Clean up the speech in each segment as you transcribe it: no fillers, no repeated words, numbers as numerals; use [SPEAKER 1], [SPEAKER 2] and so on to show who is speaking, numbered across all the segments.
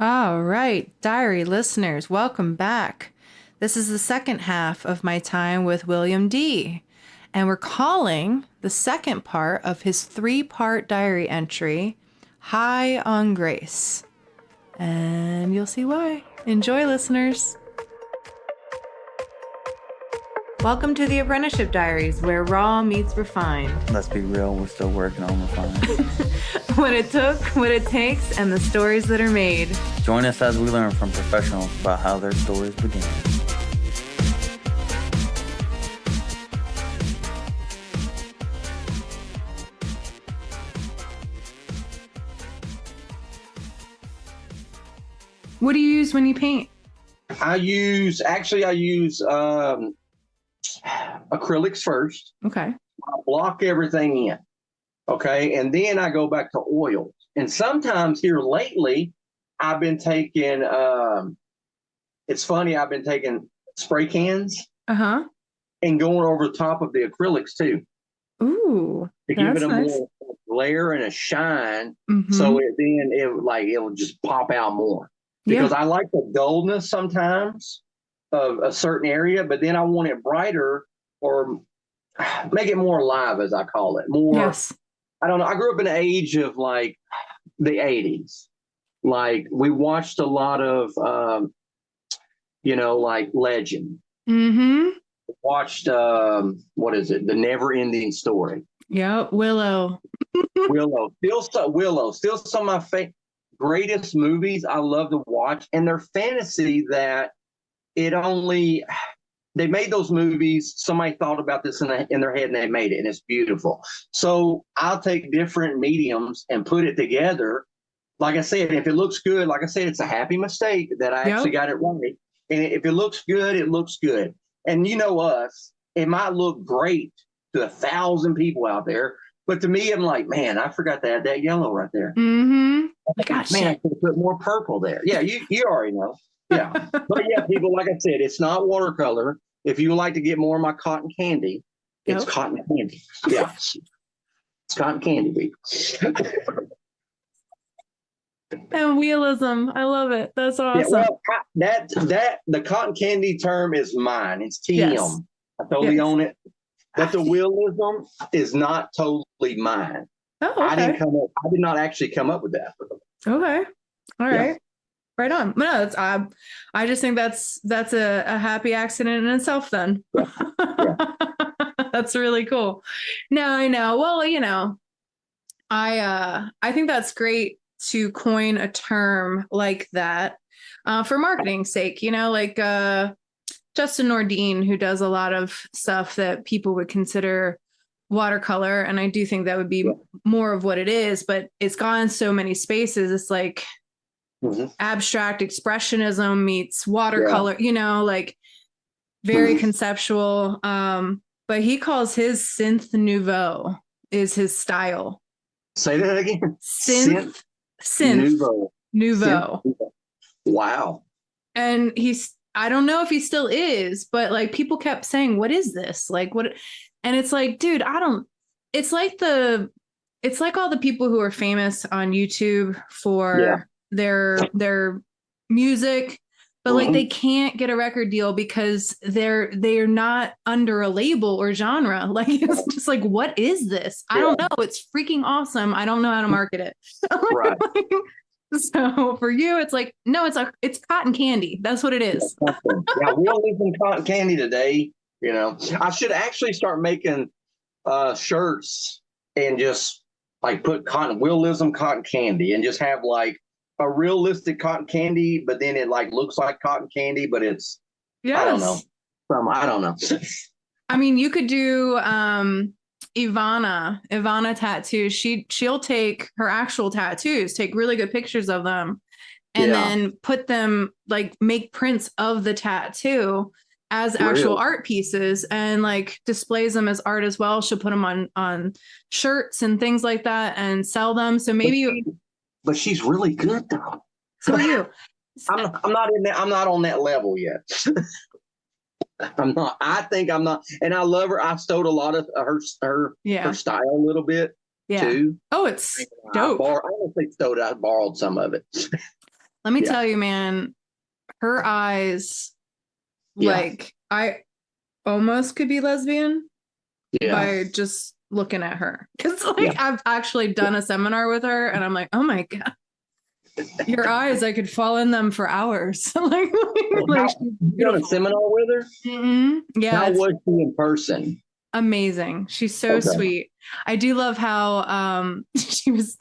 [SPEAKER 1] All right, diary listeners, welcome back. This is the second half of my time with Wheelyum Dee, and we're calling the second part of his three-part diary entry High on Grace. And you'll see why. Enjoy, listeners. Welcome to the Apprenticeship Diaries, where raw meets refined.
[SPEAKER 2] Let's be real, we're still working on refining.
[SPEAKER 1] What it took, what it takes, and the stories that are made.
[SPEAKER 2] Join us as we learn from professionals about how their stories begin.
[SPEAKER 1] What do you use when you paint?
[SPEAKER 3] I use acrylics first.
[SPEAKER 1] Okay.
[SPEAKER 3] I block everything in. Okay. And then I go back to oils. And sometimes here lately, I've been taking, it's funny, I've been taking spray cans and going over the top of the acrylics too.
[SPEAKER 1] Ooh,
[SPEAKER 3] to give it a
[SPEAKER 1] nice.
[SPEAKER 3] more glare and a shine.
[SPEAKER 1] Mm-hmm.
[SPEAKER 3] So it'll just pop out more. Because I like the dullness sometimes of a certain area, but then I want it brighter or make it more alive, as I call it. More,
[SPEAKER 1] yes.
[SPEAKER 3] I don't know. I grew up in the age of like the 80s. Like we watched a lot of, like Legend.
[SPEAKER 1] Mm-hmm.
[SPEAKER 3] Watched, what is it? The Never Ending Story.
[SPEAKER 1] Yep. Willow.
[SPEAKER 3] Willow. Still some of my greatest movies I love to watch, and they're fantasy that they made those movies. Somebody thought about this in their head and they made it, and it's beautiful. So I'll take different mediums and put it together. Like I said, if it looks good, like I said, it's a happy mistake that I actually got it right. And if it looks good, it looks good. And you know us, it might look great to 1,000 people out there, but to me, I'm like, man, I forgot to add that yellow right there.
[SPEAKER 1] Mm-hmm.
[SPEAKER 3] Gosh, man, I could have put more purple there. Yeah, you already know. Yeah. But yeah, people, like I said, it's not watercolor. If you would like to get more of my cotton candy, it's cotton candy. Yeah. It's cotton candy, baby.
[SPEAKER 1] And realism. I love it. That's awesome.
[SPEAKER 3] Yeah, well, the cotton candy term is mine. It's TM. Yes. I totally own it. But the realism is not totally mine.
[SPEAKER 1] Oh, okay.
[SPEAKER 3] I did not actually come up with that.
[SPEAKER 1] Okay. All right. Yeah. Right on. No, I just think that's a happy accident in itself then. Yeah. That's really cool. No, I know. Well, I think that's great to coin a term like that for marketing's sake, like Justin Nordine, who does a lot of stuff that people would consider watercolor. And I do think that would be more of what it is, but it's gone so many spaces. It's like abstract expressionism meets watercolor, like very conceptual. But he calls his synth nouveau is his style.
[SPEAKER 3] Say that again.
[SPEAKER 1] Synth nouveau.
[SPEAKER 3] Wow.
[SPEAKER 1] And I don't know if he still is, but like people kept saying, what is this? Like what? And it's like, dude, it's like all the people who are famous on YouTube for their music, but like they can't get a record deal because they're not under a label or genre. Like it's just like, what is this? I don't know. It's freaking awesome. I don't know how to market it. Right. So for you, it's like, no, it's cotton candy. That's what it is.
[SPEAKER 3] Yeah, we're living cotton candy today. I should actually start making shirts and just like put realism cotton candy and just have like a realistic cotton candy, but then it like looks like cotton candy, but it's I don't know. I don't know.
[SPEAKER 1] I mean, you could do Ivana tattoo. She'll take her actual tattoos, take really good pictures of them, and then put them like make prints of the tattoo as actual art pieces and like displays them as art as well. She'll put them on shirts and things like that and sell them. So maybe
[SPEAKER 3] but she's really good though.
[SPEAKER 1] So are you.
[SPEAKER 3] I'm not in that. I'm not on that level yet. I'm not. I think I'm not. And I love her. I stole a lot of her style a little bit too.
[SPEAKER 1] Oh, it's dope.
[SPEAKER 3] I don't think stole it. I borrowed some of it.
[SPEAKER 1] Let me tell you, man, her eyes, like I almost could be lesbian by just looking at her. Because I've actually done a seminar with her and I'm like, oh my God, your eyes, I could fall in them for hours. Like
[SPEAKER 3] you done a seminar with her?
[SPEAKER 1] Mm-hmm. Yeah.
[SPEAKER 3] How was she in person?
[SPEAKER 1] Amazing. She's so sweet. I do love how she was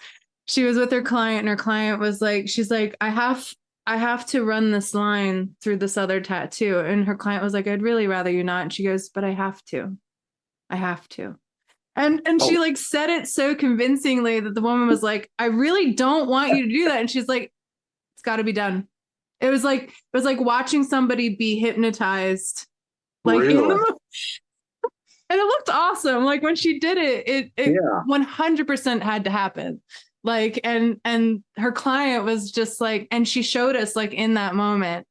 [SPEAKER 1] with her client and her client was like, she's like, I have to run this line through this other tattoo. And her client was like, I'd really rather you not. And she goes, but I have to. And she like said it so convincingly that the woman was like, I really don't want you to do that. And she's like, it's got to be done. It was like watching somebody be hypnotized. Like really? And it looked awesome. Like when she did it 100% had to happen. Like, and her client was just like, and she showed us like in that moment,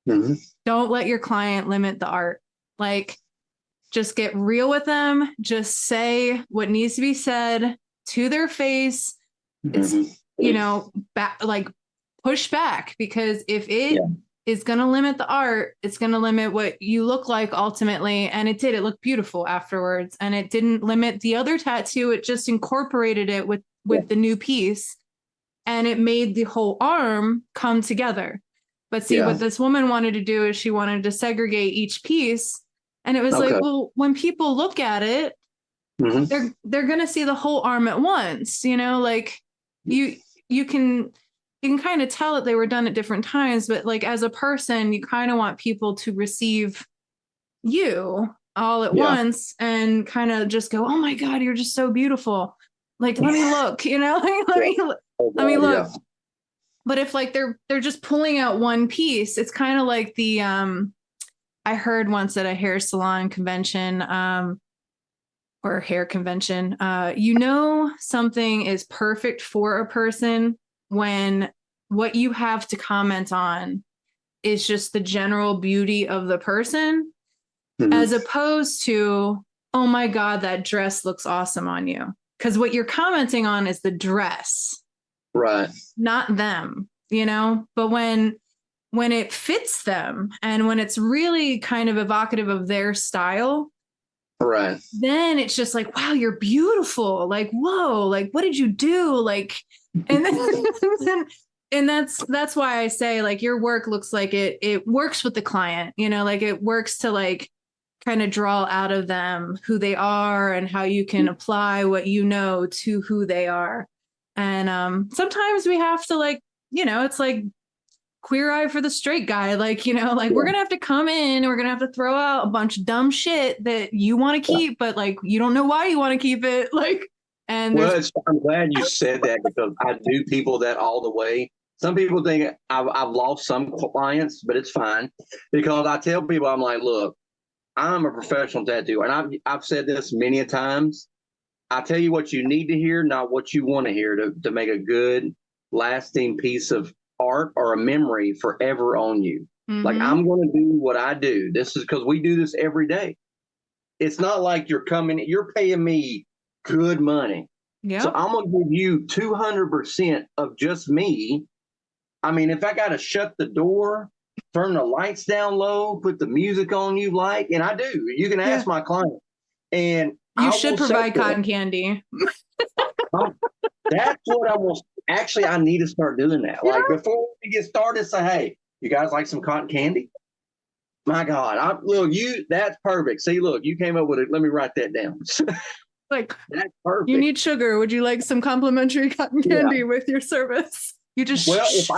[SPEAKER 1] don't let your client limit the art. Like, just get real with them. Just say what needs to be said to their face. It's, like push back, because if it is going to limit the art, it's going to limit what you look like ultimately. And it did. It looked beautiful afterwards. And it didn't limit the other tattoo. It just incorporated it with the new piece. And it made the whole arm come together. But see, what this woman wanted to do is she wanted to segregate each piece. And it was like, well, when people look at it, they're going to see the whole arm at once, like you can kind of tell that they were done at different times, but like as a person, you kind of want people to receive you all at once and kind of just go, oh my God, you're just so beautiful. Like, let me look, let me look. But if like they're just pulling out one piece, it's kind of like the, I heard once at a hair salon convention, or hair convention, something is perfect for a person when what you have to comment on is just the general beauty of the person, as opposed to, oh my God, that dress looks awesome on you. Because what you're commenting on is the dress, right? Not them, but when it fits them and when it's really kind of evocative of their style, right, then it's just like, wow, you're beautiful. Like, whoa, like, what did you do? Like, and then, and that's why I say like your work looks like it works with the client, like it works to like kind of draw out of them who they are and how you can apply what to who they are. And sometimes we have to like, it's like Queer Eye for the straight guy. Like, we're going to have to come in, we're going to have to throw out a bunch of dumb shit that you want to keep, but like, you don't know why you want to keep it. Like, and
[SPEAKER 3] I'm glad you said that, because I do people that all the way. Some people think I've lost some clients, but it's fine, because I tell people, I'm like, look, I'm a professional tattooer, and I've said this many a times. I tell you what you need to hear, not what you want to hear to make a good, lasting piece of art or a memory forever on you. Like, I'm going to do what I do. This is because we do this every day. It's not like you're paying me good money. Yeah. So I'm going to give you 200% of just me. I mean, if I got to shut the door, turn the lights down low, put the music on you like, and I do. You can ask my client. And
[SPEAKER 1] you should provide cotton candy.
[SPEAKER 3] That's what I will. Actually, I need to start doing that. Yeah. Like, before we get started, say, hey, you guys like some cotton candy? My God. That's perfect. See, look, you came up with it. Let me write that down.
[SPEAKER 1] Like,
[SPEAKER 3] that's perfect.
[SPEAKER 1] You need sugar. Would you like some complimentary cotton candy with your service? You just
[SPEAKER 3] if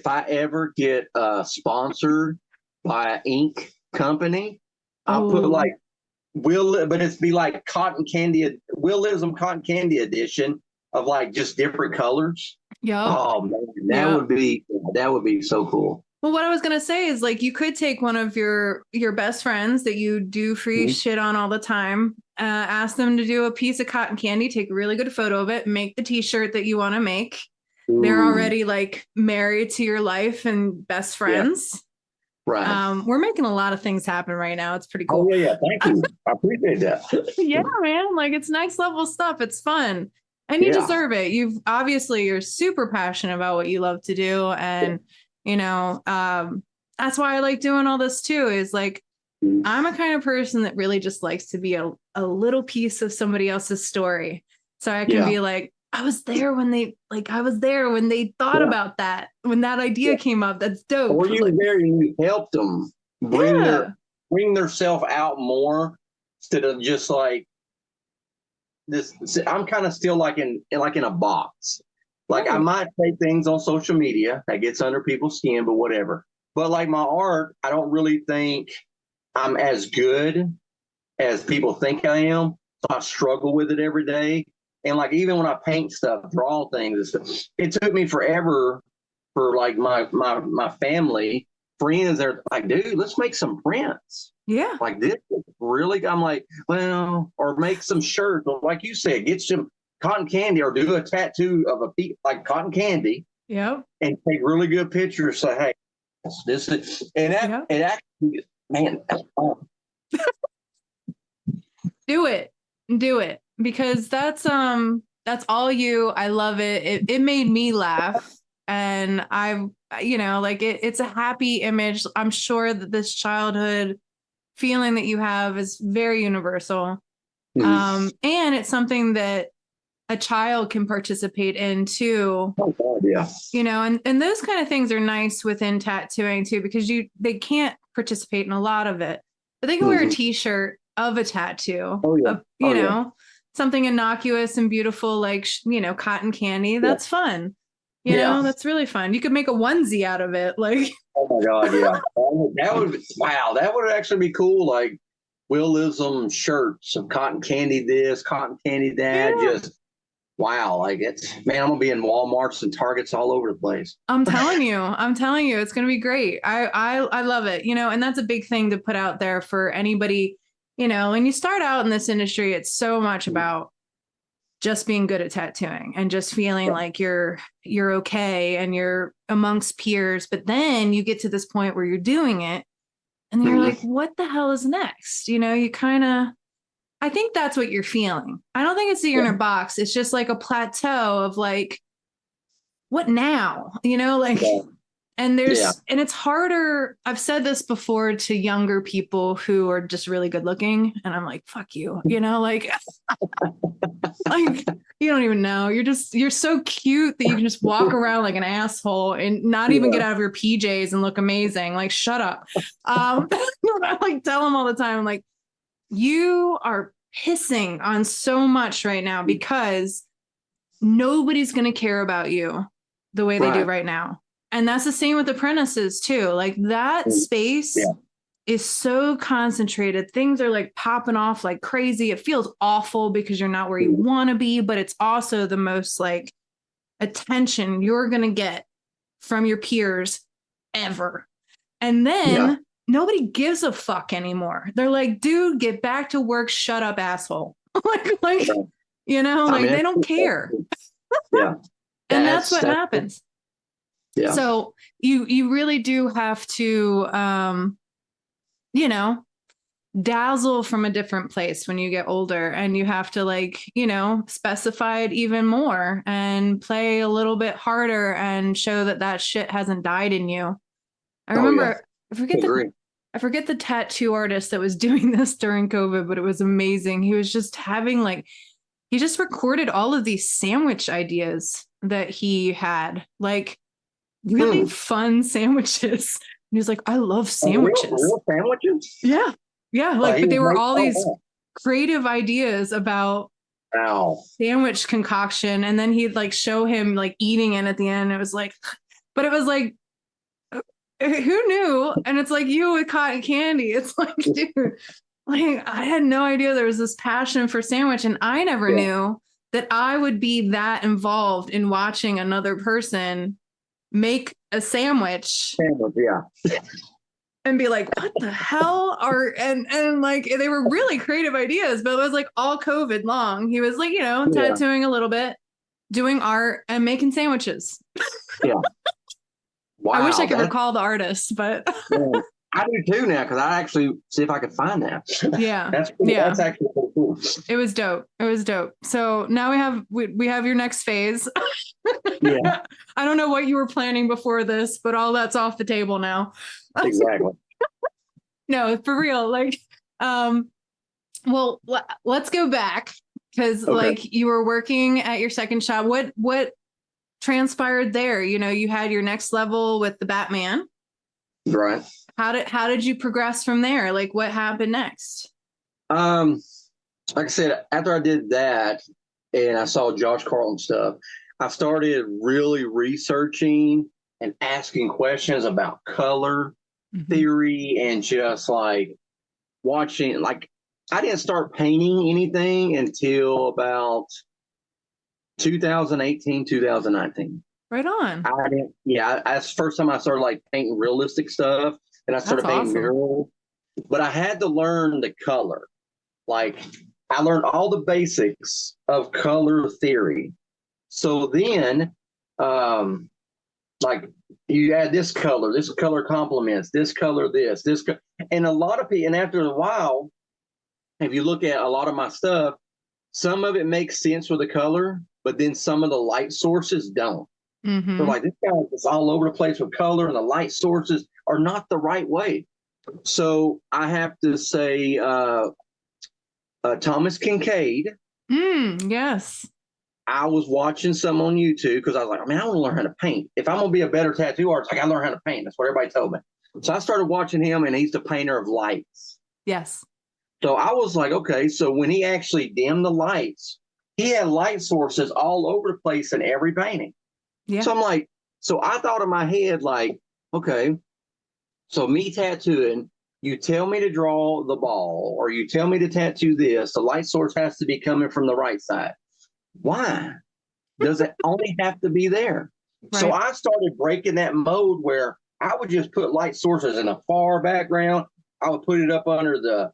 [SPEAKER 3] I ever get sponsored by an ink company, I'll put like but it's be like cotton candy, Wheelyum cotton candy edition of like just different colors. Yeah. Oh man, that would be so cool.
[SPEAKER 1] Well, what I was gonna say is like you could take one of your best friends that you do free shit on all the time, ask them to do a piece of cotton candy, take a really good photo of it, make the t-shirt that you want to make. They're already like married to your life and best friends. Yeah. Right. We're making a lot of things happen right now. It's pretty cool.
[SPEAKER 3] Oh, yeah. Thank you. I appreciate that.
[SPEAKER 1] Yeah, man. Like, it's next level stuff. It's fun. And you deserve it. You're super passionate about what you love to do. And, that's why I like doing all this too, is like, I'm a kind of person that really just likes to be a little piece of somebody else's story. So I can be like, I was there when they thought about that, when that idea came up. That's dope.
[SPEAKER 3] Or you were there and you helped them bring their self out more instead of just like this. I'm kind of still like in a box. Like I might say things on social media that gets under people's skin, but whatever. But like my art, I don't really think I'm as good as people think I am. So I struggle with it every day. And like even when I paint stuff, draw things, it took me forever for like my family, friends. They're like, dude, let's make some prints.
[SPEAKER 1] Yeah.
[SPEAKER 3] Like this is really, I'm like, well, or make some shirts. Or like you said, get some cotton candy or do a tattoo of a piece like cotton candy.
[SPEAKER 1] Yep.
[SPEAKER 3] And take really good pictures. Say, hey, this is, and that it actually, man, that's fun.
[SPEAKER 1] Do it because that's all you. I love it. It made me laugh, and it's a happy image. I'm sure that this childhood feeling that you have is very universal. And it's something that a child can participate in too.
[SPEAKER 3] Oh God, yeah.
[SPEAKER 1] And those kind of things are nice within tattooing too, because they can't participate in a lot of it, but they can wear a t-shirt of a tattoo, something innocuous and beautiful, like, cotton candy. That's fun. That's really fun. You could make a onesie out of it. Like,
[SPEAKER 3] oh my God. Yeah. That would actually be cool. Like Wheelyum shirts of cotton candy, this cotton candy, that just, wow. Like I'm going to be in Walmarts and Targets all over the place.
[SPEAKER 1] I'm telling you, it's going to be great. I love it. And that's a big thing to put out there for anybody. When you start out in this industry, it's so much about just being good at tattooing and just feeling like you're okay and you're amongst peers. But then you get to this point where you're doing it and you're like, what the hell is next? You kind of, I think that's what you're feeling. I don't think it's the inner box. It's just like a plateau of like, what now? And and it's harder. I've said this before to younger people who are just really good looking. And I'm like, fuck you, like, like, you don't even know. You're so cute that you can just walk around like an asshole and not even get out of your PJs and look amazing. Like, shut up. I like tell them all the time, like, you are pissing on so much right now because nobody's going to care about you the way they do right now. And that's the same with apprentices too. Like that space is so concentrated. Things are like popping off like crazy. It feels awful because you're not where you want to be, but it's also the most like attention you're going to get from your peers ever. And then nobody gives a fuck anymore. They're like, dude, get back to work. Shut up, asshole. like, they don't care. And that's what happens. Yeah. So you really do have to, dazzle from a different place when you get older, and you have to like, specify it even more and play a little bit harder and show that shit hasn't died in you. I remember, I forget the tattoo artist that was doing this during COVID, but it was amazing. He was just he just recorded all of these sandwich ideas that he had, like, really fun sandwiches. And he was like, I love sandwiches.
[SPEAKER 3] Real sandwiches?
[SPEAKER 1] Yeah. Like, but they were all these creative ideas about sandwich concoction. And then he'd like show him like eating it at the end. It was like, but it was like, who knew? And it's like you with cotton candy. It's like, dude, like I had no idea there was this passion for sandwich. And I never knew that I would be that involved in watching another person make a sandwich, and be like, what the hell and like they were really creative ideas, but it was like all COVID long. He was like, tattooing a little bit, doing art and making sandwiches. Wow, I wish I could recall the artist, but
[SPEAKER 3] I do too now, because I actually see if I could find that.
[SPEAKER 1] Yeah.
[SPEAKER 3] That's actually pretty cool.
[SPEAKER 1] It was dope. It was dope. So now we have your next phase.
[SPEAKER 3] Yeah,
[SPEAKER 1] I don't know what you were planning before this, but all that's off the table now.
[SPEAKER 3] exactly.
[SPEAKER 1] No, for real. Like, well, let's go back because
[SPEAKER 3] Okay.
[SPEAKER 1] like you were working at your second shop. What transpired there? You know, you had your next level with the Batman.
[SPEAKER 3] Right.
[SPEAKER 1] How did you progress from there? Like, what happened next?
[SPEAKER 3] Like I said, after I did that and I saw Josh Carlton stuff, I started really researching and asking questions about color theory and just like watching. Like, I didn't start painting anything until about 2018, 2019.
[SPEAKER 1] Right on.
[SPEAKER 3] I didn't, yeah, that's the first time I started like painting realistic stuff, and I started
[SPEAKER 1] That's
[SPEAKER 3] painting
[SPEAKER 1] awesome.
[SPEAKER 3] murals. But I had to learn the color. Like, I learned all the basics of color theory. So then, like, you add this color complements this color, and a lot of people. And after a while, if you look at a lot of my stuff, some of it makes sense with the color, but then some of the light sources don't.
[SPEAKER 1] Mm-hmm.
[SPEAKER 3] They're like, this guy is all over the place with color, and the light sources are not the right way. So I have to say, Thomas Kincaid.
[SPEAKER 1] Yes.
[SPEAKER 3] I was watching some on YouTube because I was like, I want to learn how to paint. If I'm going to be a better tattoo artist, I got to learn how to paint. That's what everybody told me. So I started watching him, and he's the painter of lights.
[SPEAKER 1] Yes.
[SPEAKER 3] So I was like, okay, so when he actually dimmed the lights, he had light sources all over the place in every painting.
[SPEAKER 1] Yeah.
[SPEAKER 3] So I'm like, so I thought in my head, like, okay, so me tattooing, you tell me to draw the ball or you tell me to tattoo this, the light source has to be coming from the right side. Why? Does it only have to be there? Right. So I started breaking that mode where I would just put light sources in a far background. I would put it up under the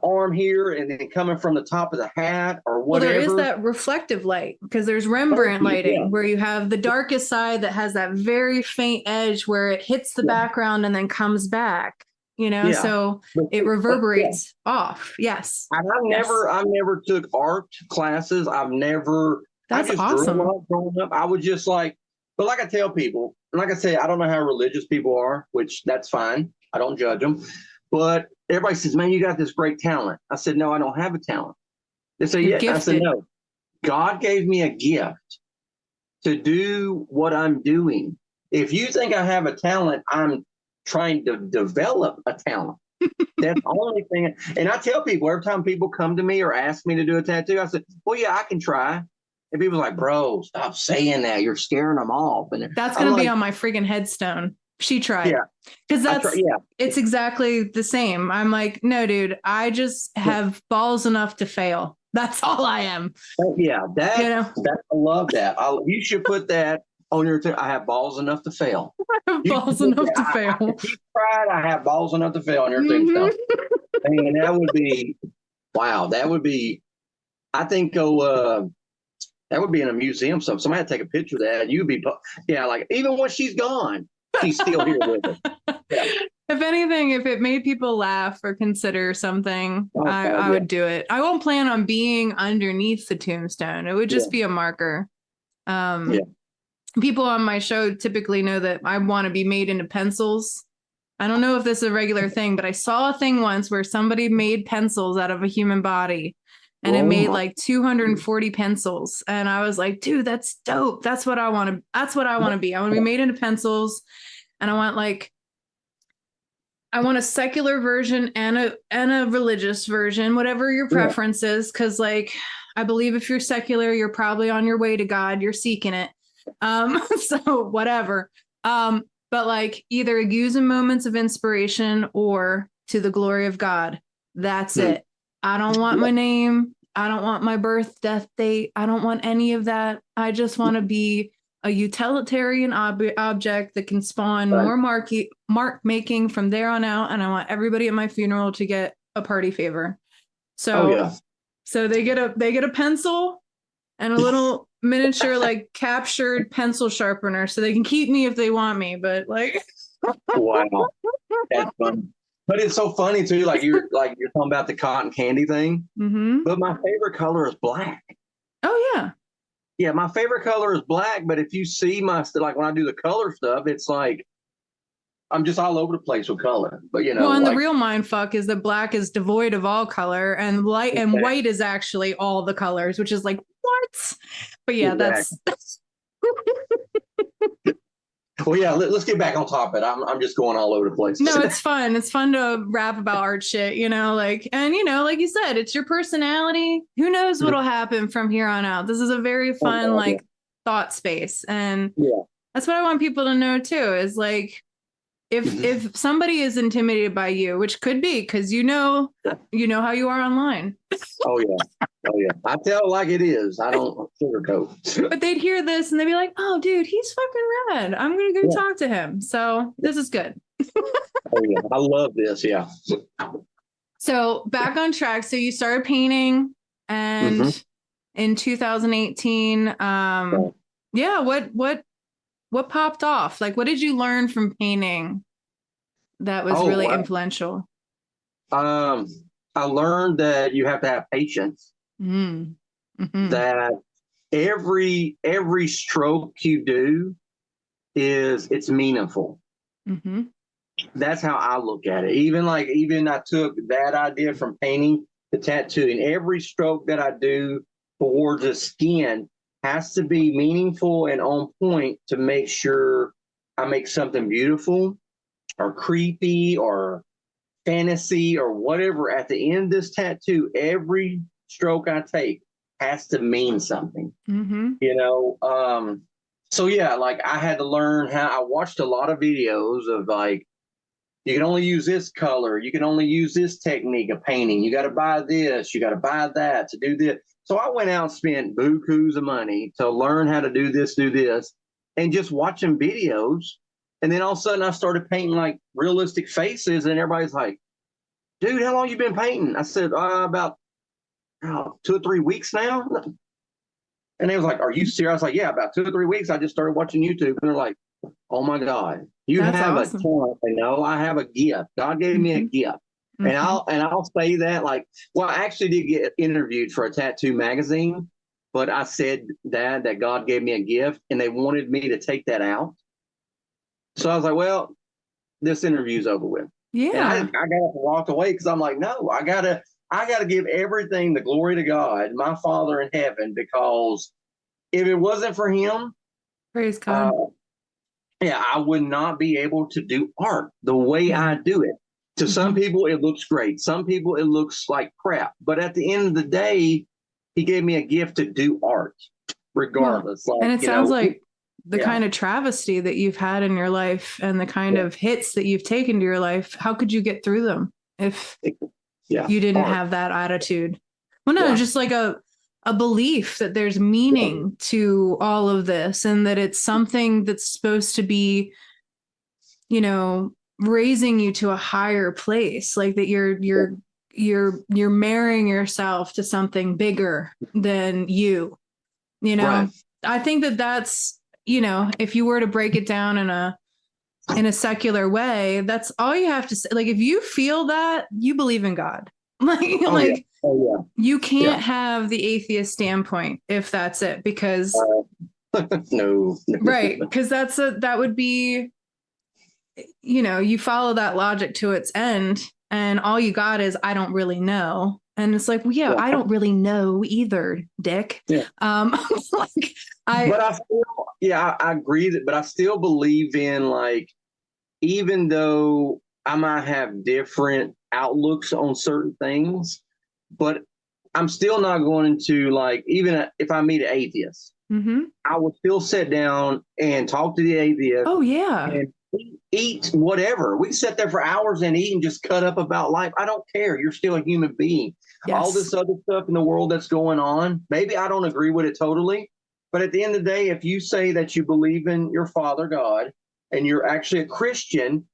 [SPEAKER 3] arm here and then coming from the top of the hat or whatever.
[SPEAKER 1] Well, there is that reflective light because there's Rembrandt lighting where you have the darkest side that has that very faint edge where it hits the background and then comes back, you know, so it reverberates off. Yes.
[SPEAKER 3] And I never took art classes.
[SPEAKER 1] That's awesome.
[SPEAKER 3] Growing up, I was just like, but like I tell people, like I say, I don't know how religious people are, which that's fine. I don't judge them. But everybody says, man, you got this great talent. I said, no, I don't have a talent. They say, yeah. I said, no. God gave me a gift to do what I'm doing. If you think I have a talent, I'm trying to develop a talent. That's the only thing. And I tell people every time people come to me or ask me to do a tattoo, I said, well, yeah, I can try. And people are like, bro, stop saying that. You're scaring them off. And
[SPEAKER 1] that's going to be on my friggin' headstone. She tried.
[SPEAKER 3] Yeah.
[SPEAKER 1] Because it's exactly the same. I'm like, no, dude, I just have balls enough to fail. That's all I am.
[SPEAKER 3] Yeah, I love that. You should put that on your I have balls enough to fail.
[SPEAKER 1] Balls enough to fail.
[SPEAKER 3] If you tried, I have balls enough to fail on your tombstone. And that would be, wow, that would be, I think, that would be in a museum. Somebody had to take a picture of that. You'd be, like, even when she's gone, she's still here with us. Yeah.
[SPEAKER 1] If anything, if it made people laugh or consider something, I would do it. I won't plan on being underneath the tombstone. It would just be a marker. People on my show typically know that I want to be made into pencils. I don't know if this is a regular thing, but I saw a thing once where somebody made pencils out of a human body. And it made like 240 pencils. And I was like, dude, that's dope. That's what I want to be. I want to be made into pencils. And I want a secular version and a religious version, whatever your preference is. Cause like, I believe if you're secular, you're probably on your way to God, you're seeking it. So whatever. But like either using moments of inspiration or to the glory of God. That's it. I don't want my name. I don't want my birth, death date. I don't want any of that. I just want to be a utilitarian object that can spawn more mark making from there on out. And I want everybody at my funeral to get a party favor. So, so they get a pencil and a little miniature, like captured pencil sharpener so they can keep me if they want me. But like,
[SPEAKER 3] wow, that's fun. But it's so funny too. You're talking about the cotton candy thing.
[SPEAKER 1] Mm-hmm.
[SPEAKER 3] But my favorite color is black.
[SPEAKER 1] Oh yeah.
[SPEAKER 3] Yeah, my favorite color is black. But if you see like when I do the color stuff, it's like I'm just all over the place with color. But
[SPEAKER 1] Well, and the real mind fuck is that black is devoid of all color, and light and white is actually all the colors, which is like what? But yeah,
[SPEAKER 3] exactly.
[SPEAKER 1] that's.
[SPEAKER 3] Well, yeah, let's get back on topic. I'm just going all over the place.
[SPEAKER 1] No, it's fun. It's fun to rap about art shit, like you said, it's your personality. Who knows what'll happen from here on out? This is a very fun, thought space. And that's what I want people to know too, is like, if somebody is intimidated by you, which could be because you know how you are online.
[SPEAKER 3] Oh yeah. I tell it like it is. I don't sugarcoat.
[SPEAKER 1] But they'd hear this and they'd be like, "Oh, dude, he's fucking rad. I'm gonna go talk to him." So this is good.
[SPEAKER 3] Oh yeah, I love this. Yeah.
[SPEAKER 1] So back on track. So you started painting, and in 2018, what popped off? Like, what did you learn from painting that was really influential?
[SPEAKER 3] I learned that you have to have patience.
[SPEAKER 1] Mm-hmm.
[SPEAKER 3] That every stroke you do it's meaningful.
[SPEAKER 1] Mm-hmm.
[SPEAKER 3] That's how I look at it. Even I took that idea from painting to tattooing. Every stroke that I do towards the skin has to be meaningful and on point to make sure I make something beautiful or creepy or fantasy or whatever. At the end of this tattoo, every stroke I take has to mean something.
[SPEAKER 1] Mm-hmm.
[SPEAKER 3] So yeah, I had to learn how. I watched a lot of videos of you can only use this color, you can only use this technique of painting, you got to buy this, you got to buy that to do this. So I went out and spent bukus of money to learn how to do this, and just watching videos. And then all of a sudden I started painting realistic faces, and everybody's like, "Dude, how long you been painting?" I said, about 2 or 3 weeks now. And they was like, "Are you serious?" I was like, "Yeah, about 2 or 3 weeks. I just started watching YouTube." And they're like, "Oh my God,
[SPEAKER 1] That's
[SPEAKER 3] have
[SPEAKER 1] awesome.
[SPEAKER 3] a talent." I have a gift. God gave me a gift. And I'll say that I actually did get interviewed for a tattoo magazine, but I said that God gave me a gift, and they wanted me to take that out. So I was like, well, this interview's over with.
[SPEAKER 1] Yeah.
[SPEAKER 3] And I got up and walked away because I'm like, no, I gotta give everything the glory to God, my Father in heaven, because if it wasn't for him,
[SPEAKER 1] praise God.
[SPEAKER 3] I would not be able to do art the way I do it. To some people, it looks great. Some people, it looks like crap. But at the end of the day, he gave me a gift to do art, regardless.
[SPEAKER 1] And it sounds like the kind of travesty that you've had in your life and the kind of hits that you've taken to your life. How could you get through them if you didn't have that attitude? Well, no, just like a belief that there's meaning to all of this, and that it's something that's supposed to be, raising you to a higher place, like that you're marrying yourself to something bigger than you.
[SPEAKER 3] Right.
[SPEAKER 1] I think that's, if you were to break it down in a secular way, that's all you have to say. Like, if you feel that, you believe in God. You can't have the atheist standpoint if that's it, because
[SPEAKER 3] no.
[SPEAKER 1] Right, because that would be, you follow that logic to its end, and all you got is, I don't really know. And it's like, well, I don't really know either, Dick.
[SPEAKER 3] Yeah. I agree but I still believe in, even though I might have different outlooks on certain things, but I'm still not going to, even if I meet an atheist, I will still sit down and talk to the atheist.
[SPEAKER 1] Oh, yeah.
[SPEAKER 3] And eat whatever. We sit there for hours and eat and just cut up about life. I don't care. You're still a human being. Yes. All this other stuff in the world that's going on, maybe I don't agree with it totally, but at the end of the day, if you say that you believe in your Father God and you're actually a Christian,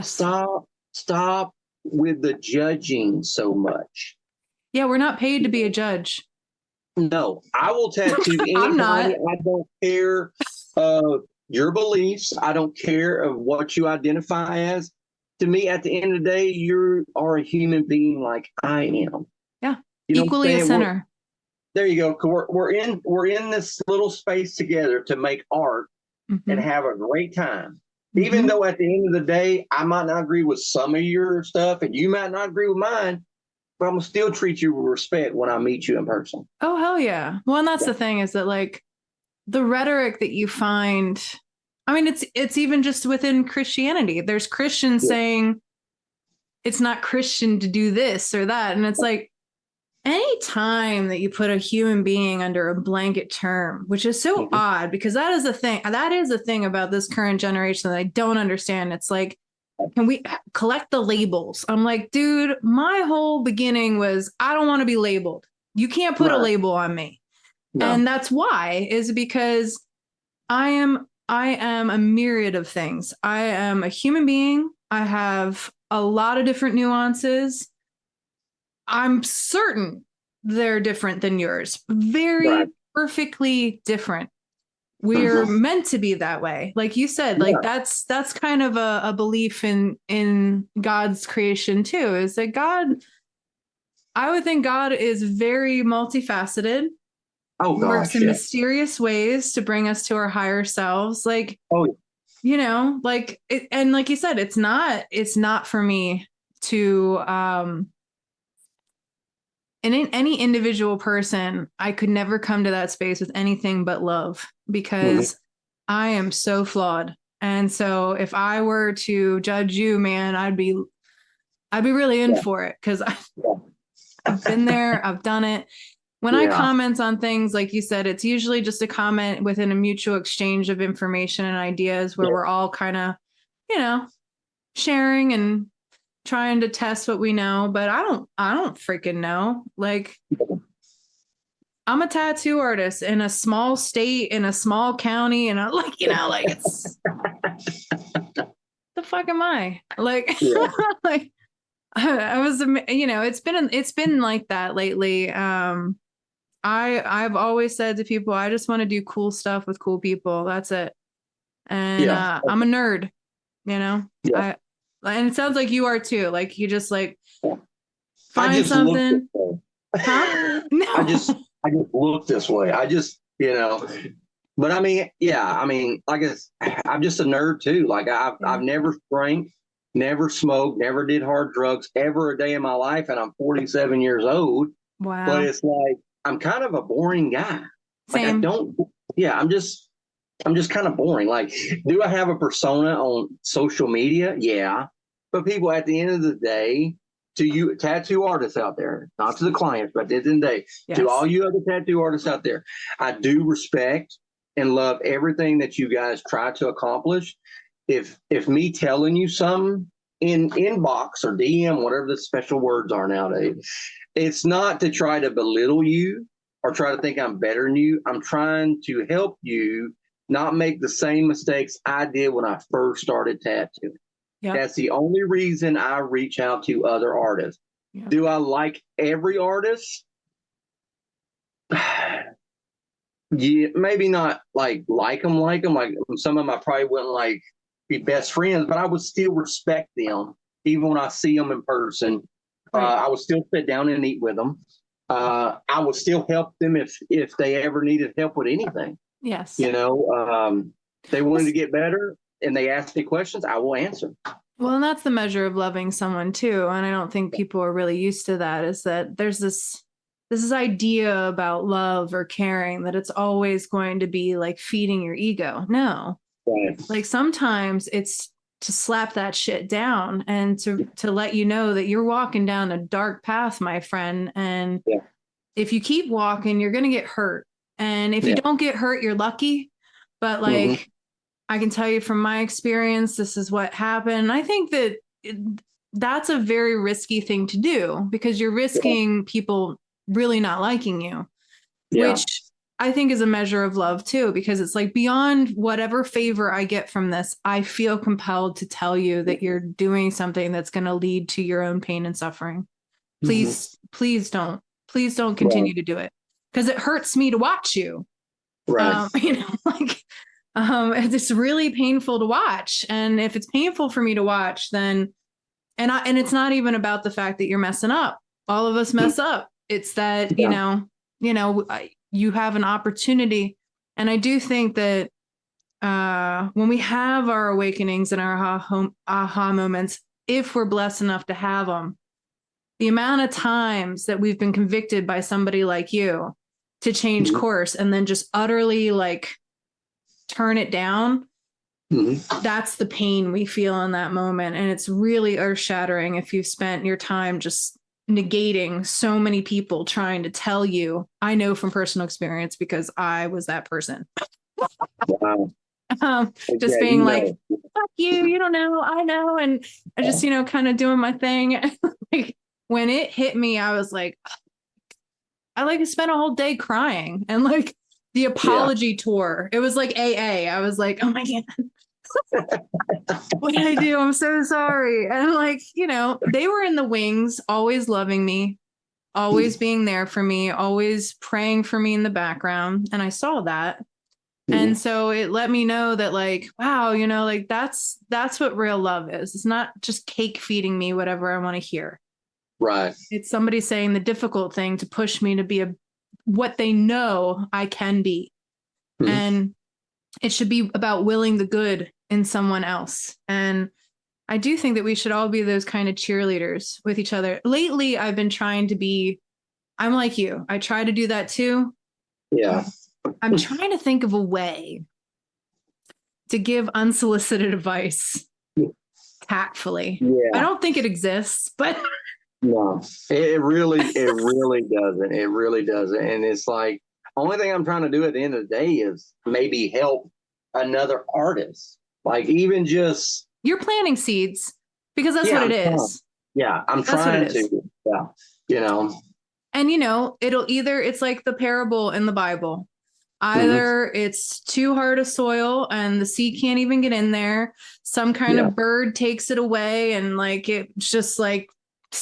[SPEAKER 3] stop with the judging so much.
[SPEAKER 1] Yeah, we're not paid to be a judge.
[SPEAKER 3] No, I will tattoo anybody.
[SPEAKER 1] I'm not.
[SPEAKER 3] I don't care your beliefs. I don't care of what you identify as. to me, at the end of the day, you are a human being like I am.
[SPEAKER 1] Yeah.
[SPEAKER 3] You know
[SPEAKER 1] Equally a sinner.
[SPEAKER 3] There you go. We're in this little space together to make art and have a great time. Even though at the end of the day, I might not agree with some of your stuff and you might not agree with mine, but I'm gonna still treat you with respect when I meet you in person.
[SPEAKER 1] Oh, hell yeah. Well, and that's the thing is that like the rhetoric that you find, I mean, it's even just within Christianity. There's Christians saying it's not Christian to do this or that. And it's like, any time that you put a human being under a blanket term, which is so odd because that is the thing. That is the thing about this current generation that I don't understand. It's like, can we collect the labels? I'm like, dude, my whole beginning was I don't want to be labeled. You can't put a label on me. No. And that's why is because I am a myriad of things. I am a human being. I have a lot of different nuances. I'm certain they're different than yours. Very perfectly different. We're meant to be that way. Like you said, like that's kind of a belief in God's creation too, is that I would think God is very multifaceted. Oh, gosh, works in mysterious ways to bring us to our higher selves. Like, you know, like, and like you said, it's not for me to, and in any individual person, I could never come to that space with anything but love because I am so flawed. And so if I were to judge you, man, I'd be really in for it because I've been there, I've done it. When I comment on things, like you said, it's usually just a comment within a mutual exchange of information and ideas where we're all kind of, you know, sharing and trying to test what we know, but I don't freaking know. Like, I'm a tattoo artist in a small state, in a small county, and I like, you know, like it's the fuck am I? Like, like I was, you know, it's been like that lately. I've always said to people, I just want to do cool stuff with cool people. That's it. And I'm a nerd, you know. And it sounds like you are too. Like you just like find something. Huh? No.
[SPEAKER 3] I just look this way. I just, you know, but I mean, like I'm just a nerd too. Like I've never drank, never smoked, never did hard drugs ever a day in my life. And I'm 47 years old.
[SPEAKER 1] Wow.
[SPEAKER 3] But it's like, I'm kind of a boring guy. Like
[SPEAKER 1] Same.
[SPEAKER 3] I'm just kind of boring. Like, do I have a persona on social media? Yeah. But people at the end of the day, to you tattoo artists out there, not to the clients, but at the end of the day, to all you other tattoo artists out there, I do respect and love everything that you guys try to accomplish. If me telling you something in inbox or DM, whatever the special words are nowadays, it's not to try to belittle you or try to think I'm better than you. I'm trying to help you not make the same mistakes I did when I first started tattooing. Yep. That's the only reason I reach out to other artists. Yep. Do I like every artist? Yeah, maybe not like them. Like some of them I probably wouldn't like be best friends, but I would still respect them even when I see them in person. Right. I would still sit down and eat with them. I would still help them if they ever needed help with anything.
[SPEAKER 1] Yes.
[SPEAKER 3] You know, they wanted to get better and they asked me questions, I will answer.
[SPEAKER 1] Well, and that's the measure of loving someone too. And I don't think people are really used to that, is that there's this idea about love or caring that it's always going to be like feeding your ego. No. Right. Like sometimes it's to slap that shit down and to let you know that you're walking down a dark path, my friend. And if you keep walking, you're going to get hurt. And if you don't get hurt, you're lucky. But like, I can tell you from my experience, this is what happened. I think that that's a very risky thing to do because you're risking people really not liking you, which I think is a measure of love too, because it's like beyond whatever favor I get from this, I feel compelled to tell you that you're doing something that's going to lead to your own pain and suffering. Please don't continue to do it because it hurts me to watch you. Right. You know, like, it's really painful to watch. And if it's painful for me to watch, then And it's not even about the fact that you're messing up. All of us mess up. It's that, you have an opportunity. And I do think that when we have our awakenings and our aha moments, if we're blessed enough to have them, the amount of times that we've been convicted by somebody like you to change course and then just utterly like turn it down, that's the pain we feel in that moment. And it's really earth shattering if you've spent your time just negating so many people trying to tell you. I know from personal experience because I was that person.
[SPEAKER 3] Wow.
[SPEAKER 1] Just being like, fuck you don't know, I know. And I just, kind of doing my thing. Like, when it hit me, I was like, I spent a whole day crying and like the apology tour. It was like AA. I was like, oh my God, what did I do? I'm so sorry. And like, they were in the wings, always loving me, always being there for me, always praying for me in the background. And I saw that. And so it let me know that like, wow, like that's what real love is. It's not just cake feeding me whatever I want to hear.
[SPEAKER 3] Right.
[SPEAKER 1] It's somebody saying the difficult thing to push me to be what they know I can be. And it should be about willing the good in someone else. And I do think that we should all be those kind of cheerleaders with each other. Lately, I've been trying to be, I'm like you. I try to do that too.
[SPEAKER 3] Yeah.
[SPEAKER 1] I'm trying to think of a way to give unsolicited advice tactfully.
[SPEAKER 3] Yeah.
[SPEAKER 1] I don't think it exists, but
[SPEAKER 3] no, it really doesn't. It really doesn't. And it's like, only thing I'm trying to do at the end of the day is maybe help another artist. Like even just
[SPEAKER 1] you're planting seeds because that's what it is.
[SPEAKER 3] Yeah, I'm trying to. Yeah,
[SPEAKER 1] And it's like the parable in the Bible. Either it's too hard a soil and the seed can't even get in there. Some kind of bird takes it away and like it's just like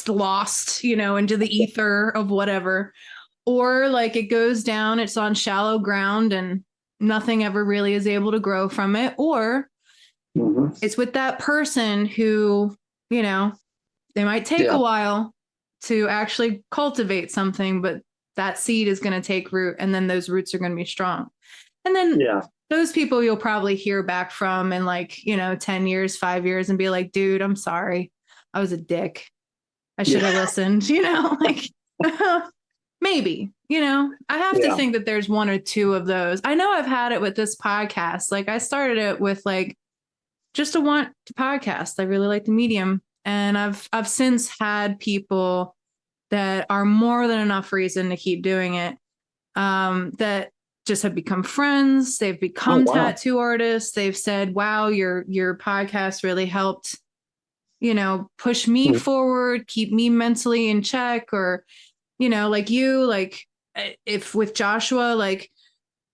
[SPEAKER 1] lost, into the ether of whatever. Or like it goes down, it's on shallow ground and nothing ever really is able to grow from it. Or it's with that person who, they might take a while to actually cultivate something, but that seed is going to take root and then those roots are going to be strong. And then those people you'll probably hear back from in like, 10 years, 5 years and be like, dude, I'm sorry. I was a dick. I should have listened, like maybe, I have to think that there's one or two of those. I know I've had it with this podcast. Like I started it with like just a want to podcast. I really like the medium. And I've since had people that are more than enough reason to keep doing it, that just have become friends. They've become tattoo artists. They've said, wow, your podcast really helped, push me forward, keep me mentally in check. Or, like you, like if with Joshua, like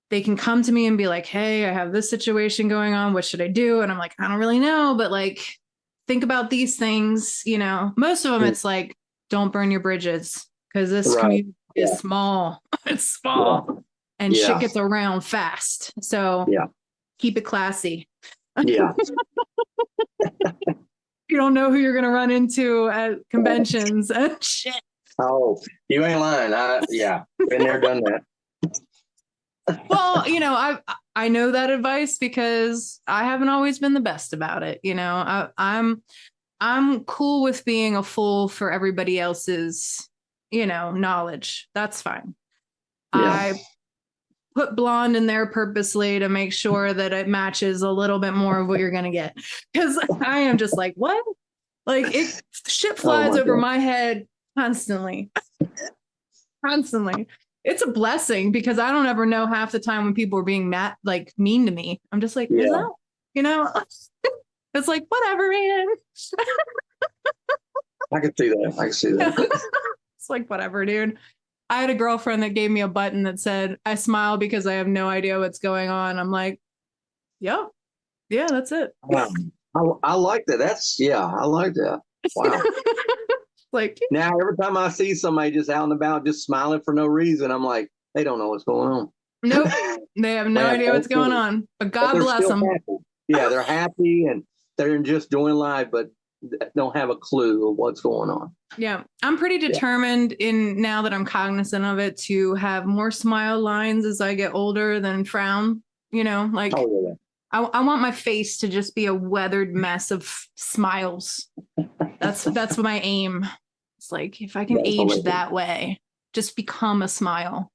[SPEAKER 1] they can come to me and be like, hey, I have this situation going on. What should I do? And I'm like, I don't really know, but like, think about these things, most of them, it's like, don't burn your bridges because this community is small. It's small and shit gets around fast. So keep it classy.
[SPEAKER 3] Yeah.
[SPEAKER 1] You don't know who you're going to run into at conventions and shit.
[SPEAKER 3] Oh, you ain't lying. Been there, done that.
[SPEAKER 1] Well, I know that advice because I haven't always been the best about it. I'm cool with being a fool for everybody else's, knowledge. That's fine. Yeah. I put blonde in there purposely to make sure that it matches a little bit more of what you're going to get. Because I am just like, what? Like shit flies over my head constantly. Constantly. It's a blessing because I don't ever know half the time when people are being mean to me. I'm just like, is that, it's like, whatever, man.
[SPEAKER 3] I can see that.
[SPEAKER 1] It's like, whatever, dude. I had a girlfriend that gave me a button that said, I smile because I have no idea what's going on. I'm like, yeah, that's it.
[SPEAKER 3] I like that. I like that. Wow.
[SPEAKER 1] Like
[SPEAKER 3] now, every time I see somebody just out and about, just smiling for no reason, I'm like, they don't know what's going on.
[SPEAKER 1] Nope. They have no idea what's going on, but God bless them.
[SPEAKER 3] Happy. Yeah, they're happy and they're just doing life, but don't have a clue of what's going on.
[SPEAKER 1] Yeah. I'm pretty determined in now that I'm cognizant of it to have more smile lines as I get older than frown, like
[SPEAKER 3] Oh, yeah.
[SPEAKER 1] I want my face to just be a weathered mess of smiles. That's my aim. It's like, if I can
[SPEAKER 3] That's
[SPEAKER 1] age
[SPEAKER 3] hilarious.
[SPEAKER 1] that way, just become a smile,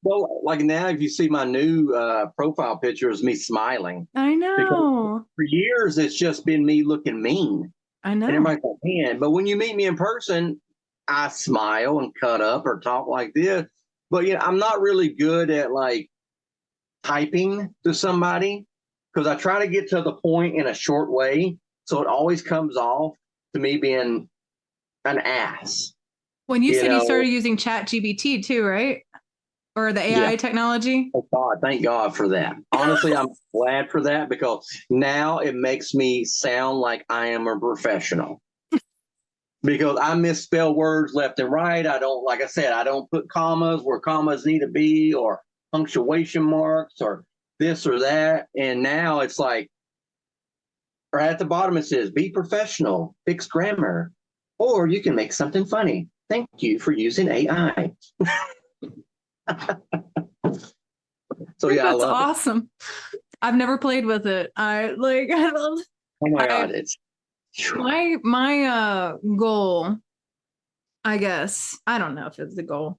[SPEAKER 3] Well, now if you see my new profile picture is me smiling.
[SPEAKER 1] I know.
[SPEAKER 3] Because for years, it's just been me looking mean.
[SPEAKER 1] I know.
[SPEAKER 3] And everybody's like, man, but when you meet me in person, I smile and cut up or talk like this. But I'm not really good at like typing to somebody because I try to get to the point in a short way. So it always comes off to me being an ass.
[SPEAKER 1] When you said you started using ChatGPT too, right? Or the AI technology?
[SPEAKER 3] Oh God, thank God for that. Honestly, I'm glad for that because now it makes me sound like I am a professional. Because I misspell words left and right. I don't, like I said, I don't put commas where commas need to be or punctuation marks or this or that. And now it's like, or at the bottom it says, be professional, fix grammar, or you can make something funny. Thank you for using AI. So yeah,
[SPEAKER 1] that's
[SPEAKER 3] I love
[SPEAKER 1] awesome. I've never played with it. I love.
[SPEAKER 3] Oh my God, it's
[SPEAKER 1] my goal, I guess, I don't know if it's the goal,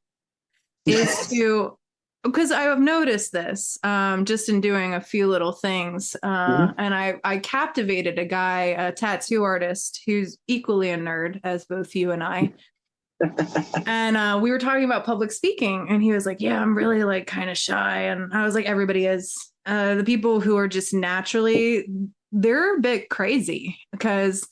[SPEAKER 1] is to, because I've noticed this just in doing a few little things. And I captivated a guy, a tattoo artist who's equally a nerd as both you and I. And we were talking about public speaking, and he was like, yeah, I'm really like kind of shy. And I was like, everybody is. The people who are just naturally, they're a bit crazy because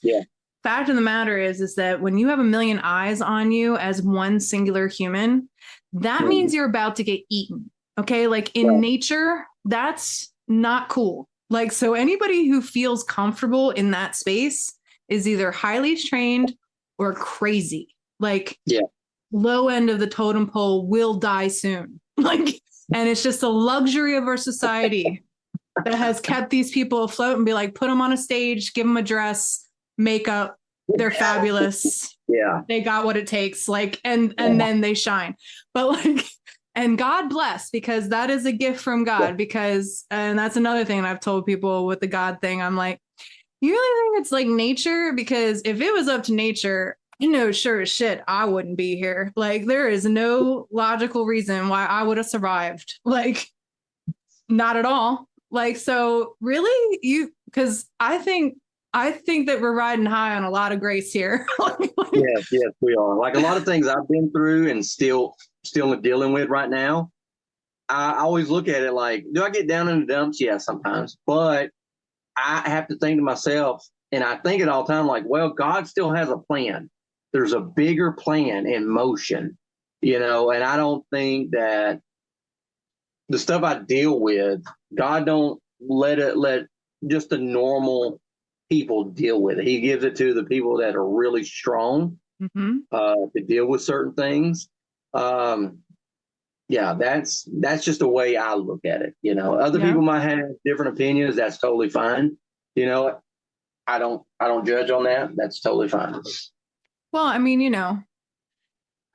[SPEAKER 1] fact of the matter is that when you have a million eyes on you as one singular human, that means you're about to get eaten. Okay. Like in nature, that's not cool. Like, so anybody who feels comfortable in that space is either highly trained or crazy. Like low end of the totem pole will die soon. Like, and it's just a luxury of our society that has kept these people afloat and be like, put them on a stage, give them a dress, makeup. They're fabulous.
[SPEAKER 3] Yeah.
[SPEAKER 1] They got what it takes. Like, and then they shine. But like, and God bless, because that is a gift from God. Because, and that's another thing I've told people with the God thing. I'm like, you really think it's like nature? Because if it was up to nature, sure as shit, I wouldn't be here. Like, there is no logical reason why I would have survived. Like, not at all. Like, so really, because I think that we're riding high on a lot of grace here.
[SPEAKER 3] Yes, we are. Like a lot of things I've been through and still dealing with right now. I always look at it like, do I get down in the dumps? Yeah, sometimes. But I have to think to myself, and I think it all the time, like, well, God still has a plan. There's a bigger plan in motion, and I don't think that the stuff I deal with, God don't let just the normal people deal with it. He gives it to the people that are really strong to deal with certain things. That's just the way I look at it. Other people might have different opinions. That's totally fine. I don't judge on that. That's totally fine.
[SPEAKER 1] Well, I mean,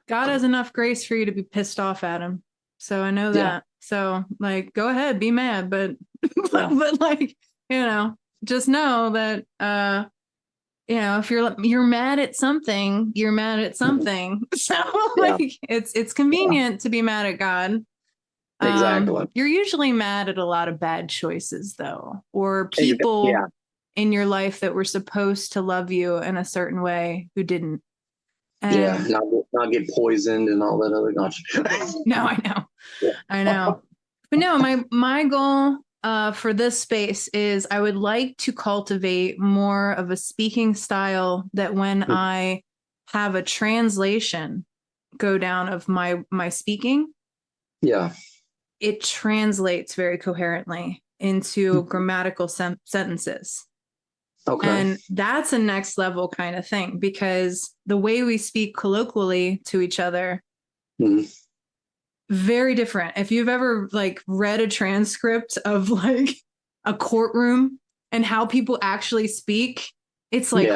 [SPEAKER 1] God has enough grace for you to be pissed off at him. So I know that. So like, go ahead, be mad, but like, just know that, if you're mad at something, you're mad at something. So like, it's convenient to be mad at God.
[SPEAKER 3] Exactly.
[SPEAKER 1] You're usually mad at a lot of bad choices though, or people in your life that were supposed to love you in a certain way who didn't. And
[SPEAKER 3] not get poisoned and all that other nonsense.
[SPEAKER 1] No, I know. I know. But no, my goal for this space is I would like to cultivate more of a speaking style that when I have a translation go down of my speaking, it translates very coherently into grammatical sentences. Okay. And that's a next level kind of thing, because the way we speak colloquially to each other, very different. If you've ever like read a transcript of like a courtroom, and how people actually speak, it's like,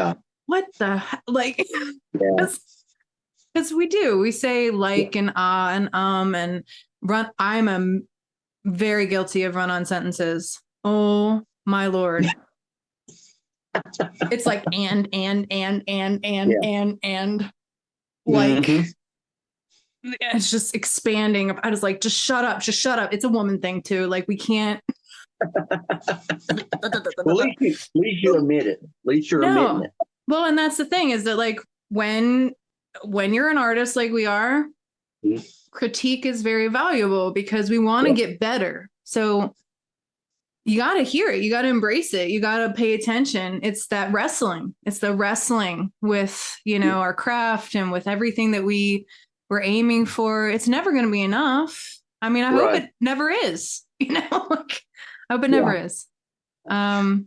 [SPEAKER 1] what the like, because we say like and and run. I'm very guilty of run-on sentences. Oh my Lord. It's like and like it's just expanding. I was like, just shut up. It's a woman thing too. Like we can't.
[SPEAKER 3] Well, at least you admit it. At least you're admitting it.
[SPEAKER 1] Well, and that's the thing is that like when you're an artist like we are, critique is very valuable because we want to get better. So you got to hear it. You got to embrace it. You got to pay attention. It's that wrestling. It's the wrestling with, our craft and with everything that we're aiming for. It's never going to be enough. I mean, I hope it never is, like, I hope it never is. I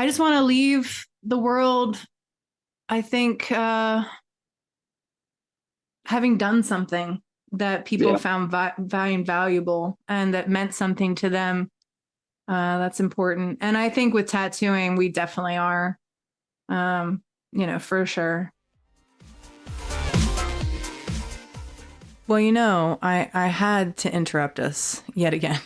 [SPEAKER 1] just want to leave the world, I think, having done something that people found valuable and that meant something to them. That's important. And I think with tattooing, we definitely are, for sure. Well, I had to interrupt us yet again.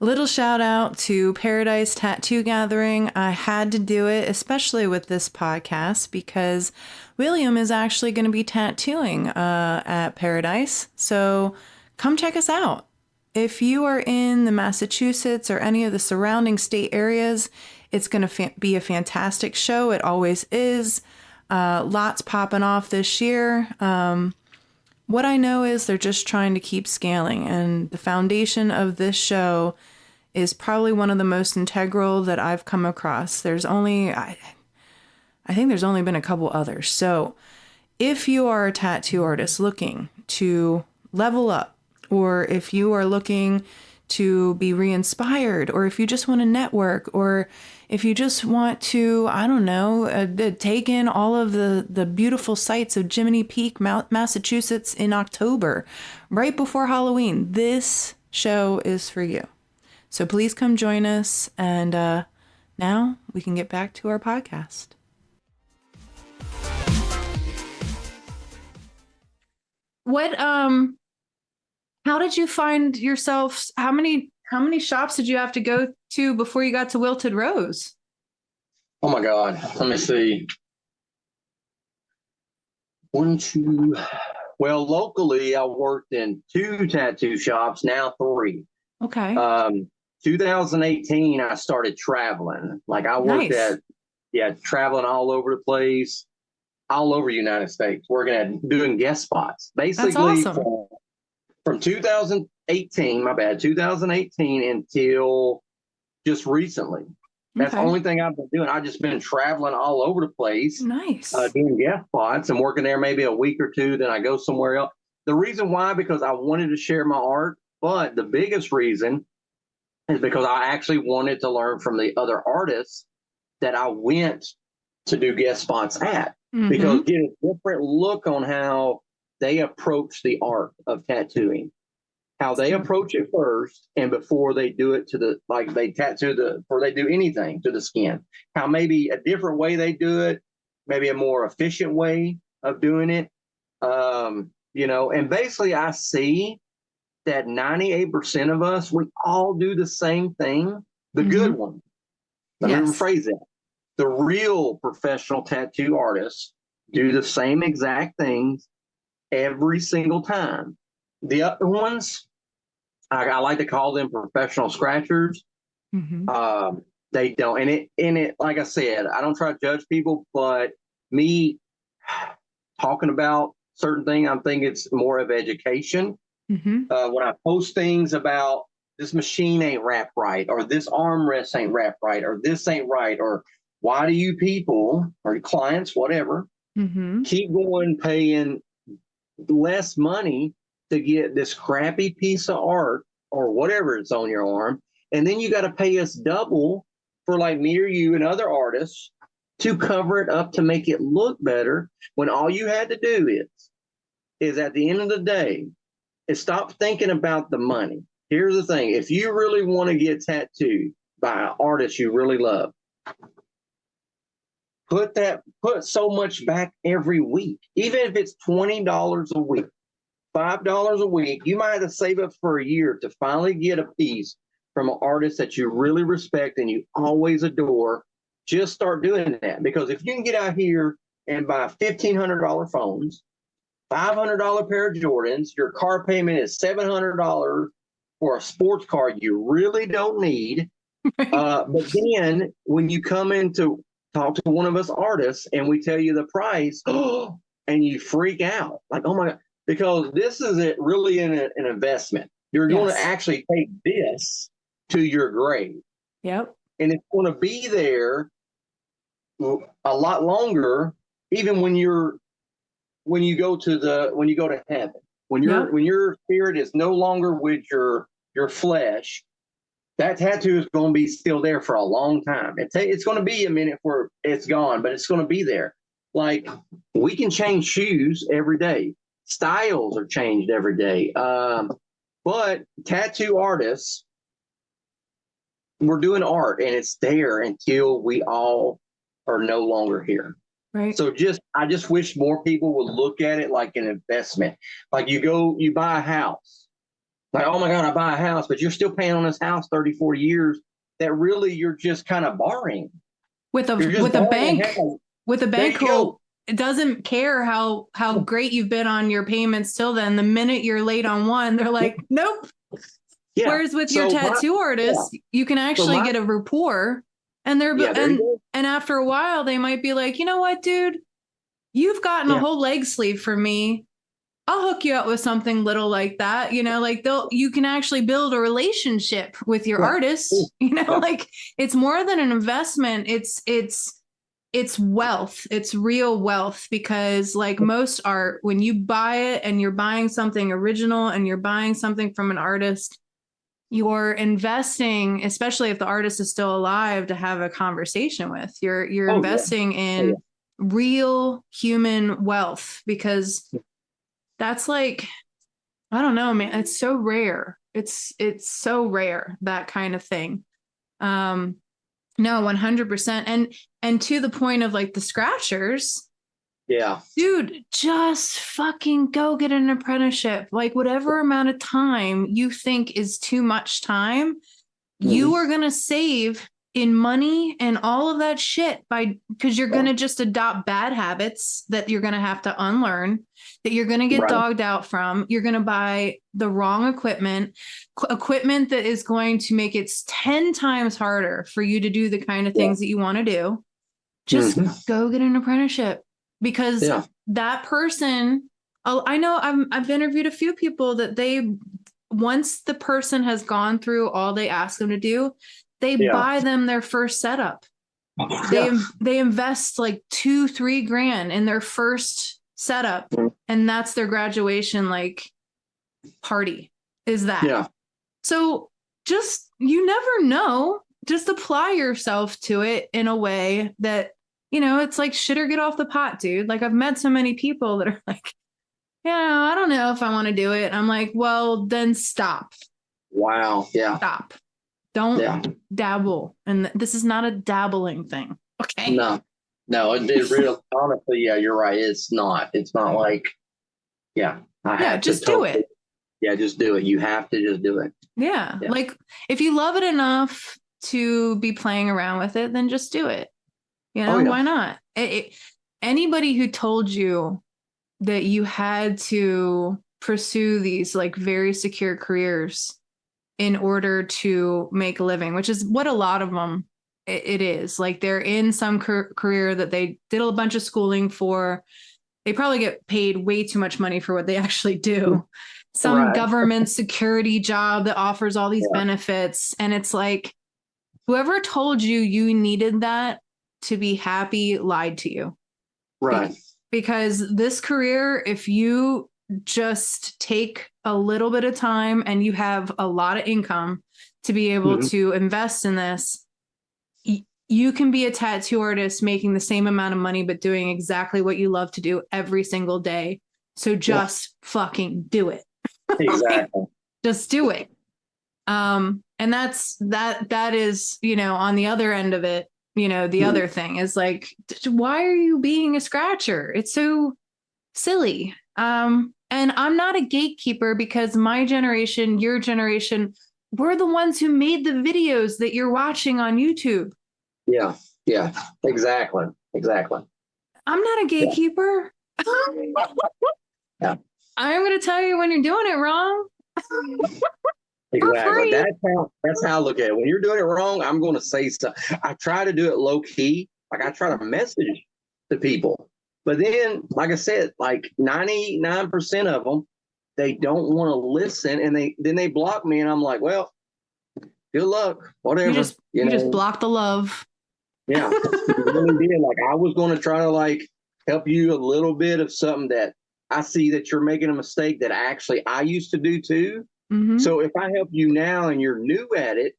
[SPEAKER 1] Little shout out to Paradise Tattoo Gathering. I had to do it, especially with this podcast, because Wheelyum is actually going to be tattooing at Paradise. So come check us out. If you are in the Massachusetts or any of the surrounding state areas, it's going to be a fantastic show. It always is. Lots popping off this year. What I know is they're just trying to keep scaling, and the foundation of this show is probably one of the most integral that I've come across. I think there's only been a couple others. So if you are a tattoo artist looking to level up, or if you are looking to be re-inspired, or if you just want to network, or if you just want to, take in all of the beautiful sights of Jiminy Peak, Massachusetts in October, right before Halloween, this show is for you. So please come join us. And now we can get back to our podcast. How did you find yourself? How many shops did you have to go to before you got to Wilted Rose?
[SPEAKER 3] Oh my God. Let me see. 1, 2. Well, locally, I worked in 2 tattoo shops, now 3.
[SPEAKER 1] Okay.
[SPEAKER 3] 2018, I started traveling. Like I worked traveling all over the place, all over the United States, doing guest spots. Basically, that's awesome. From 2018 until just recently. That's the only thing I've been doing. I've just been traveling all over the place.
[SPEAKER 1] Nice.
[SPEAKER 3] Doing guest spots and working there maybe a week or 2, then I go somewhere else. The reason why, because I wanted to share my art, but the biggest reason is because I actually wanted to learn from the other artists that I went to do guest spots at, because get a different look on how they approach the art of tattooing, how they approach it first, and before they do it before they do anything to the skin, how maybe a different way they do it, maybe a more efficient way of doing it. And basically I see that 98% of us, we all do the same thing, the good one. Let me rephrase that. The real professional tattoo artists do the same exact things every single time. The other ones, I like to call them professional scratchers. They don't. And it, like I said, I don't try to judge people, but me talking about certain things, I think it's more of education. When I post things about this machine ain't wrapped right, or this armrest ain't wrapped right, or this ain't right, or why do you people or clients, whatever, keep going paying less money to get this crappy piece of art or whatever it's on your arm, and then you got to pay us double for like me or you and other artists to cover it up to make it look better, when all you had to do is at the end of the day is stop thinking about the money Here's the thing. If you really want to get tattooed by an artist you really love, put so much back every week. Even if it's $20 a week, $5 a week, you might have to save up for a year to finally get a piece from an artist that you really respect and you always adore. Just start doing that, because if you can get out here and buy $1,500 phones, $500 pair of Jordans, your car payment is $700 for a sports car you really don't need. But then when you come in to talk to one of us artists and we tell you the price, and you freak out like, oh my God, because this is really an investment. You're going to actually take this to your grave.
[SPEAKER 1] Yep.
[SPEAKER 3] And it's going to be there a lot longer, even when you go to heaven, when your spirit is no longer with your flesh, that tattoo is going to be still there for a long time. It's going to be a minute before it's gone, but it's going to be there. Like, we can change shoes every day. Styles are changed every day. But tattoo artists, we're doing art, and it's there until we all are no longer here.
[SPEAKER 1] Right.
[SPEAKER 3] So I just wish more people would look at it like an investment. Like, you buy a house. Like, oh my God, I buy a house, but you're still paying on this house 30, 40 years. That really, you're just kind of borrowing.
[SPEAKER 1] With a bank who doesn't care how great you've been on your payments till then. The minute you're late on one, they're like, nope. Yeah. Whereas with your tattoo artist, you can actually get a rapport, and and after a while they might be like, you know what, dude, you've gotten a whole leg sleeve for me. I'll hook you up with something little like that. You know, like you can actually build a relationship with your artist. You know, like, it's more than an investment. It's wealth. It's real wealth, because like most art, when you buy it and you're buying something original and you're buying something from an artist, you're investing, especially if the artist is still alive, to have a conversation with. You're investing in real human wealth, because that's like, I don't know, man. It's so rare. It's so rare, that kind of thing. No, 100%. And to the point of like the scratchers. Yeah. Dude, just fucking go get an apprenticeship. Like, whatever amount of time you think is too much time, you are going to save in money and all of that shit because you're going to just adopt bad habits that you're going to have to unlearn, that you're going to get dogged out from. You're going to buy the wrong equipment that is going to make it 10 times harder for you to do the kind of things that you want to do. Just go get an apprenticeship, because that person, I know I've interviewed a few people that once the person has gone through all they ask them to do, they buy them their first setup. They invest like $2,000-3,000 in their first setup, and that's their graduation like party. Is that? Yeah. So you never know. Just apply yourself to it in a way that, you know, it's like shit or get off the pot, dude. Like, I've met so many people that are like, I don't know if I want to do it. I'm like, well, then stop. Wow. Yeah. Stop. Don't dabble. And this is not a dabbling thing. Okay. No, it real honestly, you're right. It's not like, just do it. Yeah, just do it. You have to just do it. Yeah. Like, if you love it enough to be playing around with it, then just do it. You know, why not? Anybody who told you that you had to pursue these like very secure careers in order to make a living, which is what a lot of them it is. Like, they're in some career that they did a bunch of schooling for. They probably get paid way too much money for what they actually do. Some government security job that offers all these benefits. And it's like, whoever told you needed that to be happy lied to you. Right. Because this career, if you just take a little bit of time and you have a lot of income to be able to invest in this, you can be a tattoo artist making the same amount of money, but doing exactly what you love to do every single day. So just fucking do it. Exactly. Just do it. And that is, on the other end of it, the other thing is like, why are you being a scratcher? It's so silly. And I'm not a gatekeeper because my generation, your generation, we're the ones who made the videos that you're watching on YouTube.
[SPEAKER 3] Yeah. Yeah, exactly.
[SPEAKER 1] I'm not a gatekeeper.
[SPEAKER 3] Yeah.
[SPEAKER 1] I'm going to tell you when you're doing it wrong.
[SPEAKER 3] Exactly. That's how I look at it. When you're doing it wrong, I'm going to say stuff. I try to do it low key. Like I try to message to people. But then, like I said, like 99% of them, they don't want to listen, and they block me, and I'm like, well, good luck, whatever.
[SPEAKER 1] You just block the love.
[SPEAKER 3] Yeah, really did. Like I was going to try to like help you a little bit of something that I see that you're making a mistake that actually I used to do too.
[SPEAKER 1] Mm-hmm.
[SPEAKER 3] So if I help you now and you're new at it,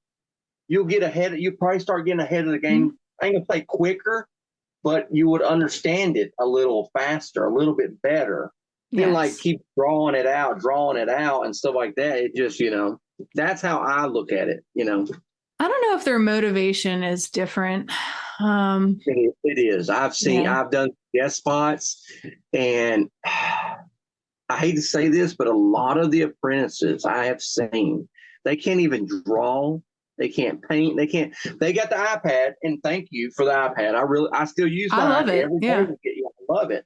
[SPEAKER 3] you'll probably start getting ahead of the game.
[SPEAKER 1] Mm-hmm.
[SPEAKER 3] I ain't gonna say quicker, but you would understand it a little faster, a little bit better.
[SPEAKER 1] Yes.
[SPEAKER 3] And like keep drawing it out and stuff like that. It just, that's how I look at it,
[SPEAKER 1] I don't know if their motivation is different.
[SPEAKER 3] It is. I've done guest spots, and I hate to say this, but a lot of the apprentices I have seen, they can't even draw. They can't paint. They got the iPad, and thank you for the iPad. I still use
[SPEAKER 1] I love it. Yeah.
[SPEAKER 3] I love it.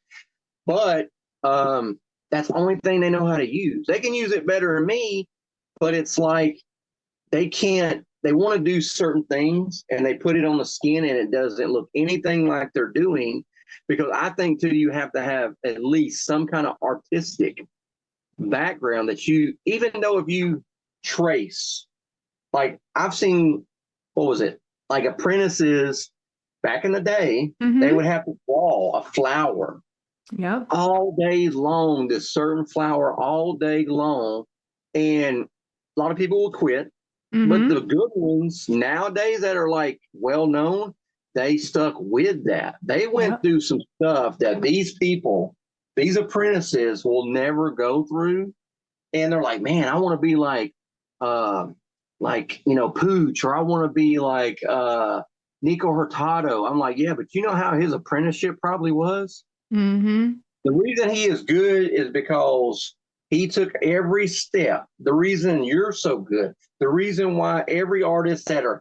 [SPEAKER 3] But that's the only thing they know how to use. They can use it better than me, but it's like they want to do certain things and they put it on the skin and it doesn't look anything like they're doing, because I think too, you have to have at least some kind of artistic background that even though if you trace, like I've seen, what was it? Like apprentices back in the day,
[SPEAKER 1] mm-hmm.
[SPEAKER 3] They would have to draw a flower all day long, this certain flower all day long. And a lot of people will quit.
[SPEAKER 1] Mm-hmm.
[SPEAKER 3] But the good ones nowadays that are like well known, they stuck with that. They went through some stuff that these apprentices will never go through. And they're like, man, I want to be like Pooch, or I want to be like Nico Hurtado. I'm like, yeah, but you know how his apprenticeship probably was?
[SPEAKER 1] Mm-hmm.
[SPEAKER 3] The reason he is good is because he took every step. The reason you're so good, the reason why every artist that are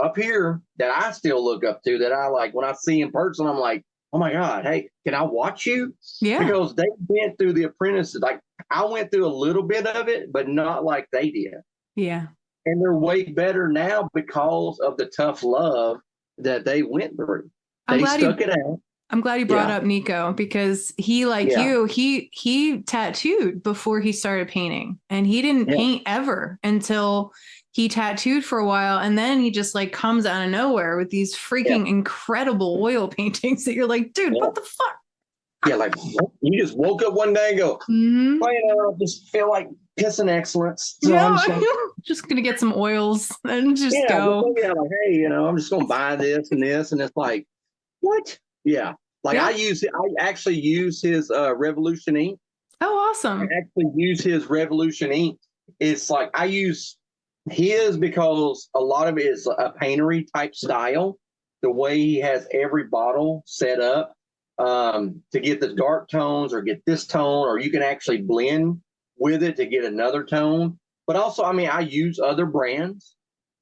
[SPEAKER 3] up here, that I still look up to, that I like, when I see in person, I'm like, oh my God, hey, can I watch you?
[SPEAKER 1] Yeah.
[SPEAKER 3] Because they went through the apprentices. Like I went through a little bit of it, but not like they did.
[SPEAKER 1] Yeah.
[SPEAKER 3] And they're way better now because of the tough love that they went through. They stuck it out.
[SPEAKER 1] I'm glad you brought up Nico, because he, like you, he tattooed before he started painting, and he didn't paint ever until he tattooed for a while. And then he just like comes out of nowhere with these freaking incredible oil paintings that you're like, dude, what the fuck?
[SPEAKER 3] Yeah. Like you just woke up one day and go, I just feel like pissing excellence. So
[SPEAKER 1] I'm just going to get some oils and just go.
[SPEAKER 3] Yeah. Like, hey, I'm just going to buy this and this. And it's like, what? Yeah. Like I actually use his Revolution ink.
[SPEAKER 1] Oh, awesome.
[SPEAKER 3] I actually use his Revolution ink. It's like I use his because a lot of it is a paintery type style. The way he has every bottle set up to get the dark tones or get this tone, or you can actually blend with it to get another tone. But also, I use other brands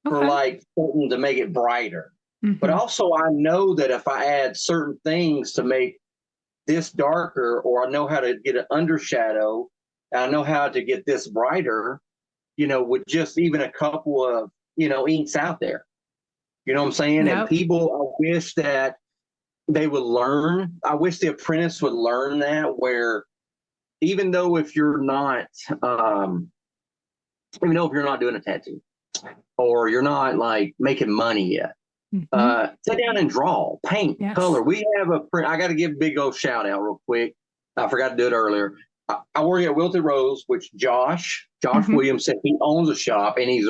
[SPEAKER 3] for like something to make it brighter. Mm-hmm. But also I know that if I add certain things to make this darker, or I know how to get an undershadow, and I know how to get this brighter, with just even a couple of, inks out there. You know what I'm saying? Yep. And people, I wish that they would learn. I wish the apprentice would learn that, where even though if you're not, even though if you're not doing a tattoo, or you're not like making money yet, sit down and draw, paint, color. We have I got to give a big old shout out real quick. I forgot to do it earlier. I work at Wilted Rose, which Josh Williams said he owns a shop, and he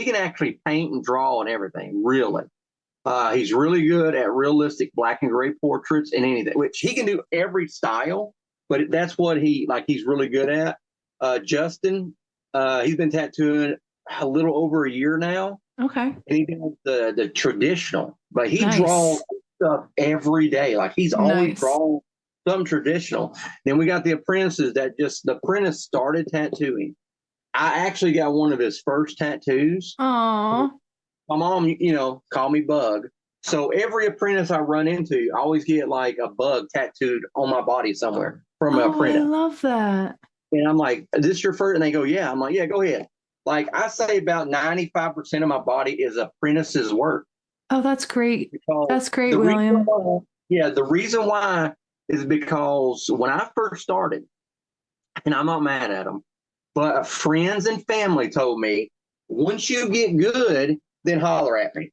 [SPEAKER 3] can actually paint and draw and everything. Really, he's really good at realistic black and gray portraits and anything. Which he can do every style, but that's what he's really good at. Justin, he's been tattooing a little over a year now.
[SPEAKER 1] Okay.
[SPEAKER 3] And he does the traditional, but he
[SPEAKER 1] Nice.
[SPEAKER 3] draws stuff every day. Like he's always
[SPEAKER 1] Nice.
[SPEAKER 3] drawing some traditional. Then we got the apprentices the apprentice started tattooing. I actually got one of his first tattoos.
[SPEAKER 1] Oh.
[SPEAKER 3] My mom, call me Bug. So every apprentice I run into, I always get like a bug tattooed on my body somewhere from an
[SPEAKER 1] Oh, I
[SPEAKER 3] apprentice.
[SPEAKER 1] love that.
[SPEAKER 3] And I'm like, is this your first? And they go, yeah. I'm like, yeah, go ahead. Like I say about 95% of my body is apprentice's work.
[SPEAKER 1] Oh, that's great.
[SPEAKER 3] Because
[SPEAKER 1] That's great, Wheelyum.
[SPEAKER 3] The reason why is because when I first started, and I'm not mad at them, but friends and family told me, once you get good, then holler at me.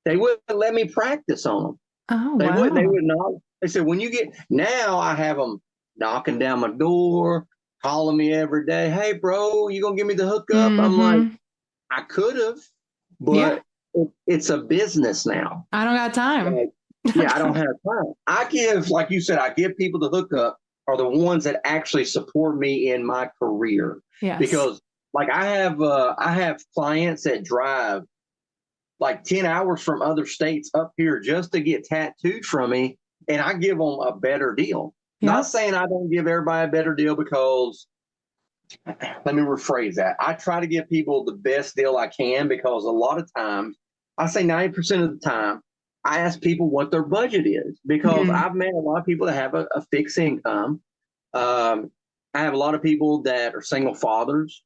[SPEAKER 3] They wouldn't let me practice on them.
[SPEAKER 1] Oh,
[SPEAKER 3] They
[SPEAKER 1] wow.
[SPEAKER 3] would. They would not. They said, when you get now, I have them knocking down my door, calling me every day. Hey, bro, you gonna give me the hookup?
[SPEAKER 1] Mm-hmm.
[SPEAKER 3] I'm like, I could have, but
[SPEAKER 1] Yeah.
[SPEAKER 3] it's a business now.
[SPEAKER 1] I don't got time.
[SPEAKER 3] Like, yeah, I don't have time. I give, like you said, I give people the hookup are the ones that actually support me in my career.
[SPEAKER 1] Yes.
[SPEAKER 3] Because like I have clients that drive like 10 hours from other states up here just to get tattooed from me, and I give them a better deal.
[SPEAKER 1] Yep.
[SPEAKER 3] Not saying I don't give everybody a better deal, because let me rephrase that. I try to give people the best deal I can, because a lot of times, I say 90% of the time, I ask people what their budget is, because I've met a lot of people that have a fixed income. I have a lot of people that are single fathers,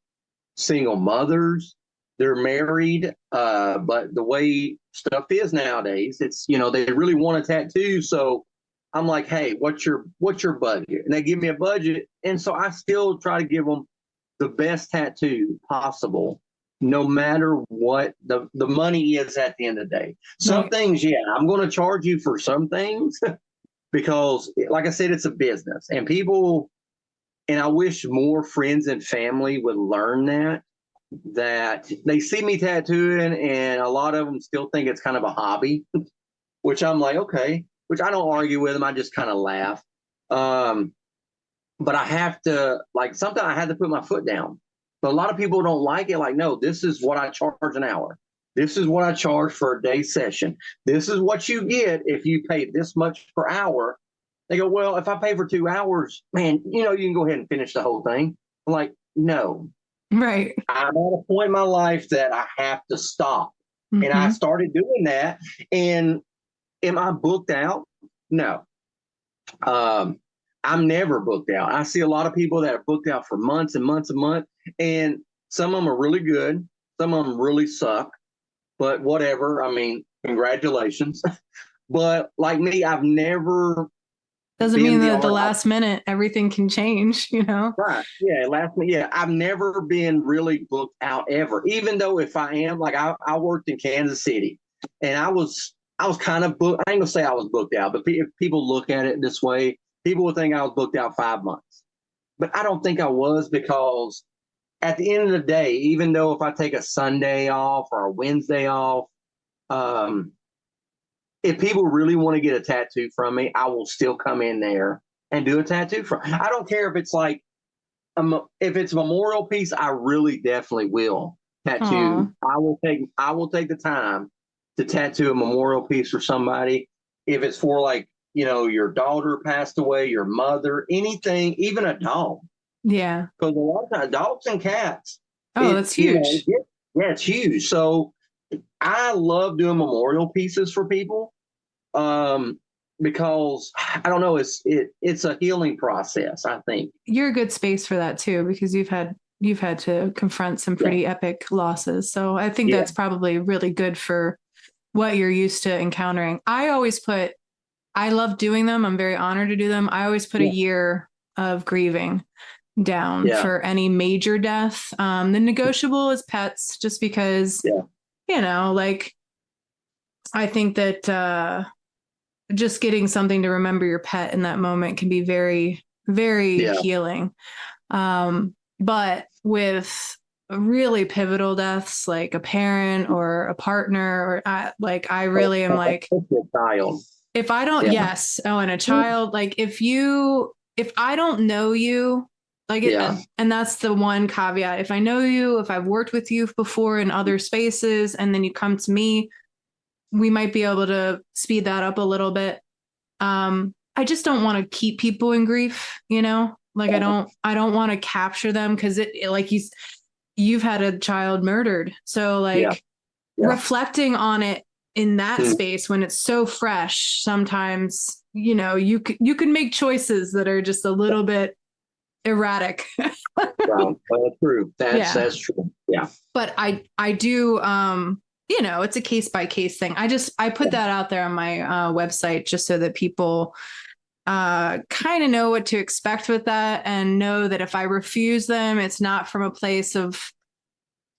[SPEAKER 3] single mothers. They're married, but the way stuff is nowadays, it's they really want a tattoo. So I'm like, hey, what's your budget? And they give me a budget, and so I still try to give them the best tattoo possible, no matter what the money is at the end of the day. Some things, yeah, I'm going to charge you for some things because, like I said, it's a business, and people, and I wish more friends and family would learn that they see me tattooing, and a lot of them still think it's kind of a hobby, which I'm like, okay, which I don't argue with them. I just kind of laugh. But I have to, like, sometimes I had to put my foot down. But a lot of people don't like it. Like, no, this is what I charge an hour. This is what I charge for a day session. This is what you get if you pay this much per hour. They go, well, if I pay for 2 hours, man, you can go ahead and finish the whole thing. I'm like, no.
[SPEAKER 1] Right. I'm
[SPEAKER 3] at a point in my life that I have to stop. Mm-hmm. And I started doing that. And am I booked out? No. I'm never booked out. I see a lot of people that are booked out for months and months and months, and some of them are really good. Some of them really suck, but whatever. I mean, congratulations. But like me, I've never.
[SPEAKER 1] Doesn't mean that at the last minute everything can change,
[SPEAKER 3] Right. Yeah. Last minute. Yeah. I've never been really booked out ever, even though if I am, like I worked in Kansas City, and I was kind of booked. I ain't gonna say I was booked out, but if people look at it this way, people would think I was booked out 5 months. But I don't think I was, because at the end of the day, even though if I take a Sunday off or a Wednesday off, if people really want to get a tattoo from me, I will still come in there and do a tattoo from. I don't care if it's like, if it's a memorial piece, I really definitely will tattoo. Aww. I will take the time to tattoo a memorial piece for somebody. If it's for like, your daughter passed away, your mother, anything, even a dog.
[SPEAKER 1] Yeah.
[SPEAKER 3] Because a lot of times, dogs and cats.
[SPEAKER 1] Oh, that's huge.
[SPEAKER 3] Yeah, it's huge. So I love doing memorial pieces for people, because I don't know, it's a healing process. I think
[SPEAKER 1] you're a good space for that too, because you've had to confront some pretty epic losses. So I think that's probably really good for what you're used to encountering. I love doing them. I'm very honored to do them. I always put a year of grieving down for any major death. The negotiable is pets, just because, like, I think that just getting something to remember your pet in that moment can be very, very healing. But with really pivotal deaths, like a parent or a partner, or I really am like, if I don't, and a child, like if I don't know you Like
[SPEAKER 3] Yeah.
[SPEAKER 1] and that's the one caveat. If I know you, if I've worked with you before in other spaces, and then you come to me, we might be able to speed that up a little bit. I just don't want to keep people in grief, you know? Like I don't want to capture them because like you've had a child murdered. So like
[SPEAKER 3] Yeah. Yeah.
[SPEAKER 1] reflecting on it in that space when it's so fresh, sometimes, you know, you could make choices that are just a little bit erratic.
[SPEAKER 3] Right. Well, true.
[SPEAKER 1] Yeah.
[SPEAKER 3] That's true. Yeah.
[SPEAKER 1] But I do, you know, it's a case by case thing. I put that out there on my website just so that people kind of know what to expect with that, and know that if I refuse them, it's not from a place of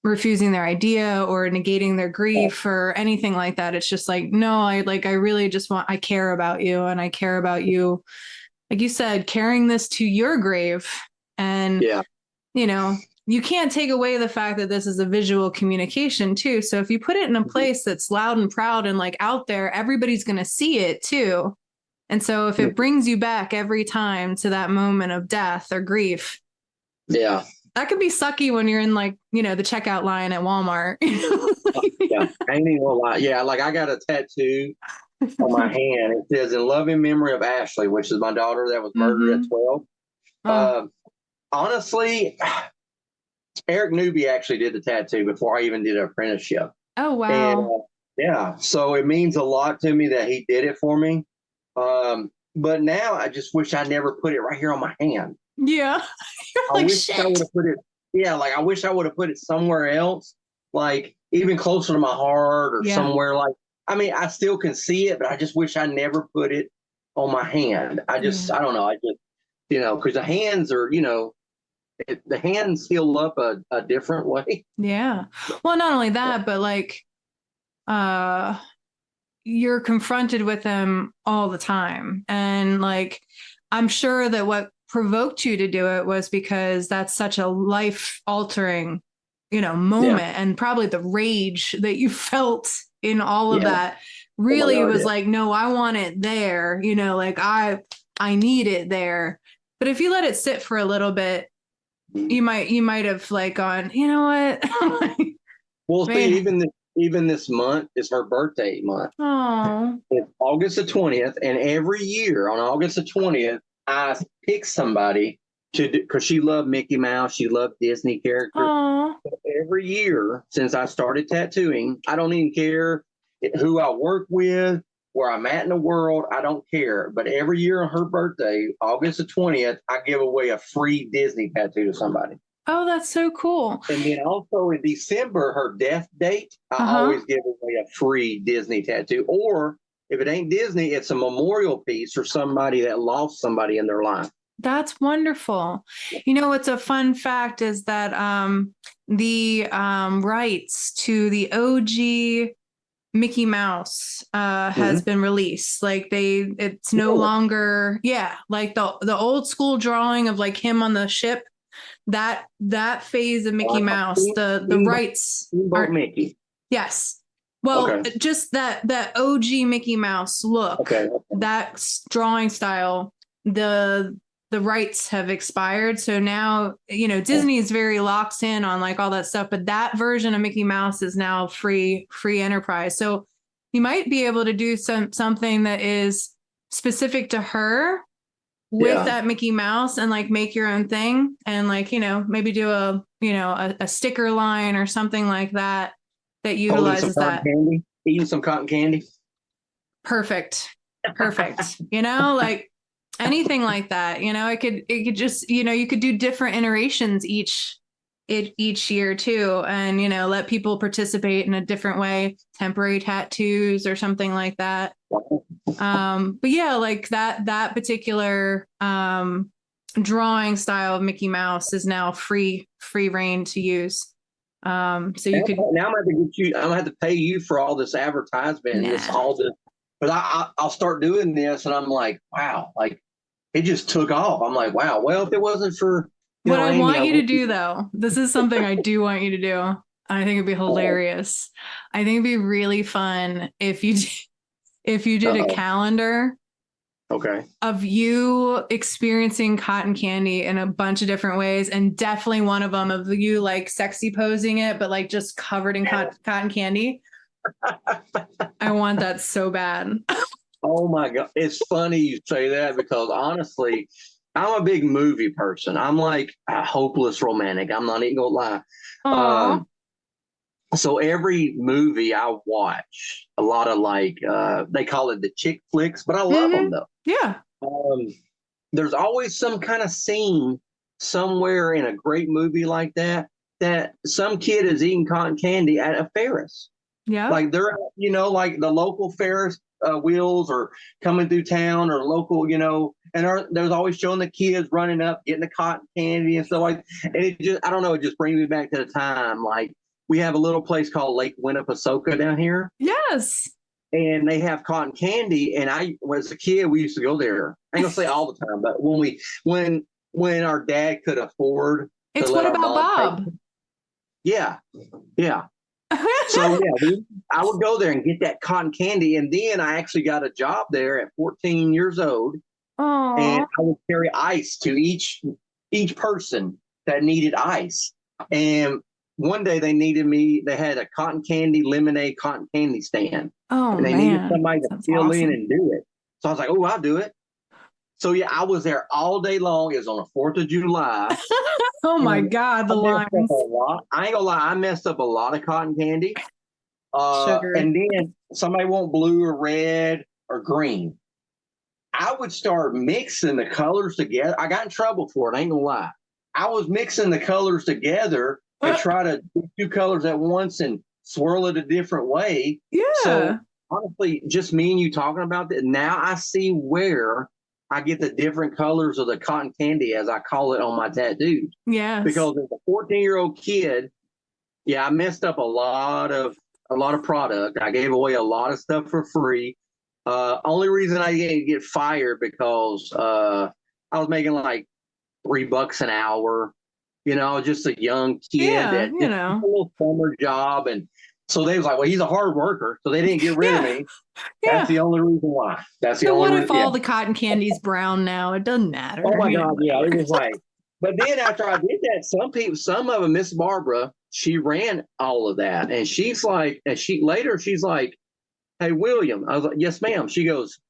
[SPEAKER 1] refusing their idea or negating their grief or anything like that. It's just like, no, I really just I care about you, and I care about you, like you said, carrying this to your grave. And, you know, you can't take away the fact that this is a visual communication too. So if you put it in a place that's loud and proud and like out there, everybody's going to see it too. And so if it brings you back every time to that moment of death or grief,
[SPEAKER 3] yeah,
[SPEAKER 1] that could be sucky when you're in, like, you know, the checkout line at Walmart.
[SPEAKER 3] yeah, I ain't even gonna lie. Yeah, like I got a tattoo on my hand. It says "In loving memory of Ashley," which is my daughter that was murdered at 12. Honestly, Eric Newby actually did the tattoo before I even did an apprenticeship.
[SPEAKER 1] Oh wow!
[SPEAKER 3] And, yeah, so it means a lot to me that he did it for me. But now I just wish I never put it right here on my hand.
[SPEAKER 1] Yeah.
[SPEAKER 3] I wish I would have put it. Yeah, like I wish I would have put it somewhere else, like even closer to my heart or somewhere. Like, I mean, I still can see it, but I just wish I never put it on my hand. I don't know. I just, you know, because the hands are, you know, the hands heal up a different way.
[SPEAKER 1] Yeah. Well, not only that, but like, you're confronted with them all the time. And like, I'm sure that what provoked you to do it was because that's such a life altering, you know, moment. And probably the rage that you felt in all of that really was like, no, I want it there, you know, like I need it there. But if you let it sit for a little bit, you might have like gone, you know what?
[SPEAKER 3] Well, see, even this month is her birthday month.
[SPEAKER 1] Oh,
[SPEAKER 3] it's August the 20th, and every year on August the 20th, I pick somebody to do, because she loved Mickey Mouse, she loved Disney characters.
[SPEAKER 1] oh.
[SPEAKER 3] Every year since I started tattooing, I don't even care who I work with, where I'm at in the world. I don't care. But every year on her birthday, August the 20th, I give away a free Disney tattoo to somebody.
[SPEAKER 1] Oh, that's so cool.
[SPEAKER 3] And then also in December, her death date, I always give away a free Disney tattoo. Or if it ain't Disney, it's a memorial piece for somebody that lost somebody in their life.
[SPEAKER 1] That's wonderful. You know, what's a fun fact is that the rights to the OG Mickey Mouse has been released. Like it's no longer, like the old school drawing of like him on the ship. That phase of Mickey Mouse, the rights are Mickey. Yes. Well, just that OG Mickey Mouse look, that drawing style, the rights have expired. So now, you know, Disney is very locked in on like all that stuff, but that version of Mickey Mouse is now free enterprise. So you might be able to do something that is specific to her with that Mickey Mouse and like make your own thing, and like, you know, maybe do a sticker line or something like that utilizes that.
[SPEAKER 3] Eating some cotton candy.
[SPEAKER 1] Perfect. You know, like anything like that, you know, it could just, you know, you could do different iterations each year too, and, you know, let people participate in a different way, temporary tattoos or something like that. But yeah, like that particular drawing style of Mickey Mouse is now free reign to use. So you could
[SPEAKER 3] now I'm gonna have to pay you for all this advertisement and all this, but I'll start doing this and I'm like, wow, like it just took off. I'm like, wow, well, if it wasn't for
[SPEAKER 1] what I want you to do though, this is something I do want you to do. I think it'd be hilarious. I think it'd be really fun if you did a calendar
[SPEAKER 3] Okay.
[SPEAKER 1] of you experiencing cotton candy in a bunch of different ways, and definitely one of them of you like sexy posing it, but like just covered in cotton candy. I want that so bad.
[SPEAKER 3] Oh my God. It's funny you say that because honestly, I'm a big movie person. I'm like a hopeless romantic. I'm not even gonna lie.
[SPEAKER 1] Aww.
[SPEAKER 3] So every movie I watch, a lot of like they call it the chick flicks, but I love them though.
[SPEAKER 1] Yeah.
[SPEAKER 3] Um, there's always some kind of scene somewhere in a great movie like that that some kid is eating cotton candy at a Ferris.
[SPEAKER 1] Yeah.
[SPEAKER 3] Like they're, like the local Ferris wheels are coming through town or local, and there's always showing the kids running up, getting the cotton candy and stuff like that. And it just, I don't know, it just brings me back to the time. Like we have a little place called Lake Winnipesaukee down here.
[SPEAKER 1] Yes.
[SPEAKER 3] And they have cotton candy. And as a kid, we used to go there. I ain't gonna say all the time, but when our dad could afford
[SPEAKER 1] it's
[SPEAKER 3] to let
[SPEAKER 1] What
[SPEAKER 3] our
[SPEAKER 1] About
[SPEAKER 3] mom
[SPEAKER 1] Bob?
[SPEAKER 3] Yeah. So I would go there and get that cotton candy, and then I actually got a job there at 14 years old, and I would carry ice to each person that needed ice. And one day they had a cotton candy lemonade cotton candy stand, and they needed somebody to fill in and do it. So I was like, oh, I'll do it. So yeah, I was there all day long. It was on the 4th of July.
[SPEAKER 1] Oh my God, the lines.
[SPEAKER 3] I ain't gonna lie, I messed up a lot of cotton candy.
[SPEAKER 1] Sugar.
[SPEAKER 3] And then somebody want blue or red or green. I would start mixing the colors together. I got in trouble for it, I ain't gonna lie. I was mixing the colors together and try to do two colors at once and swirl it a different way.
[SPEAKER 1] Yeah.
[SPEAKER 3] So honestly, just me and you talking about that, now I see where I get the different colors of the cotton candy, as I call it on my tattoos.
[SPEAKER 1] Yes.
[SPEAKER 3] Because as a 14-year-old kid, yeah, I messed up a lot of product. I gave away a lot of stuff for free. Only reason I didn't get fired because I was making like $3 an hour. Just a young kid that did a little summer job, and so they was like, "Well, he's a hard worker," so they didn't get rid of me. That's the only reason why. That's the
[SPEAKER 1] so
[SPEAKER 3] only.
[SPEAKER 1] What if all the cotton candy's brown now? It doesn't matter.
[SPEAKER 3] Oh my God, yeah, it was like. But then after I did that, some of them, Miss Barbara, she ran all of that, and she's like, she's like, "Hey, William," I was like, "Yes, ma'am." She goes,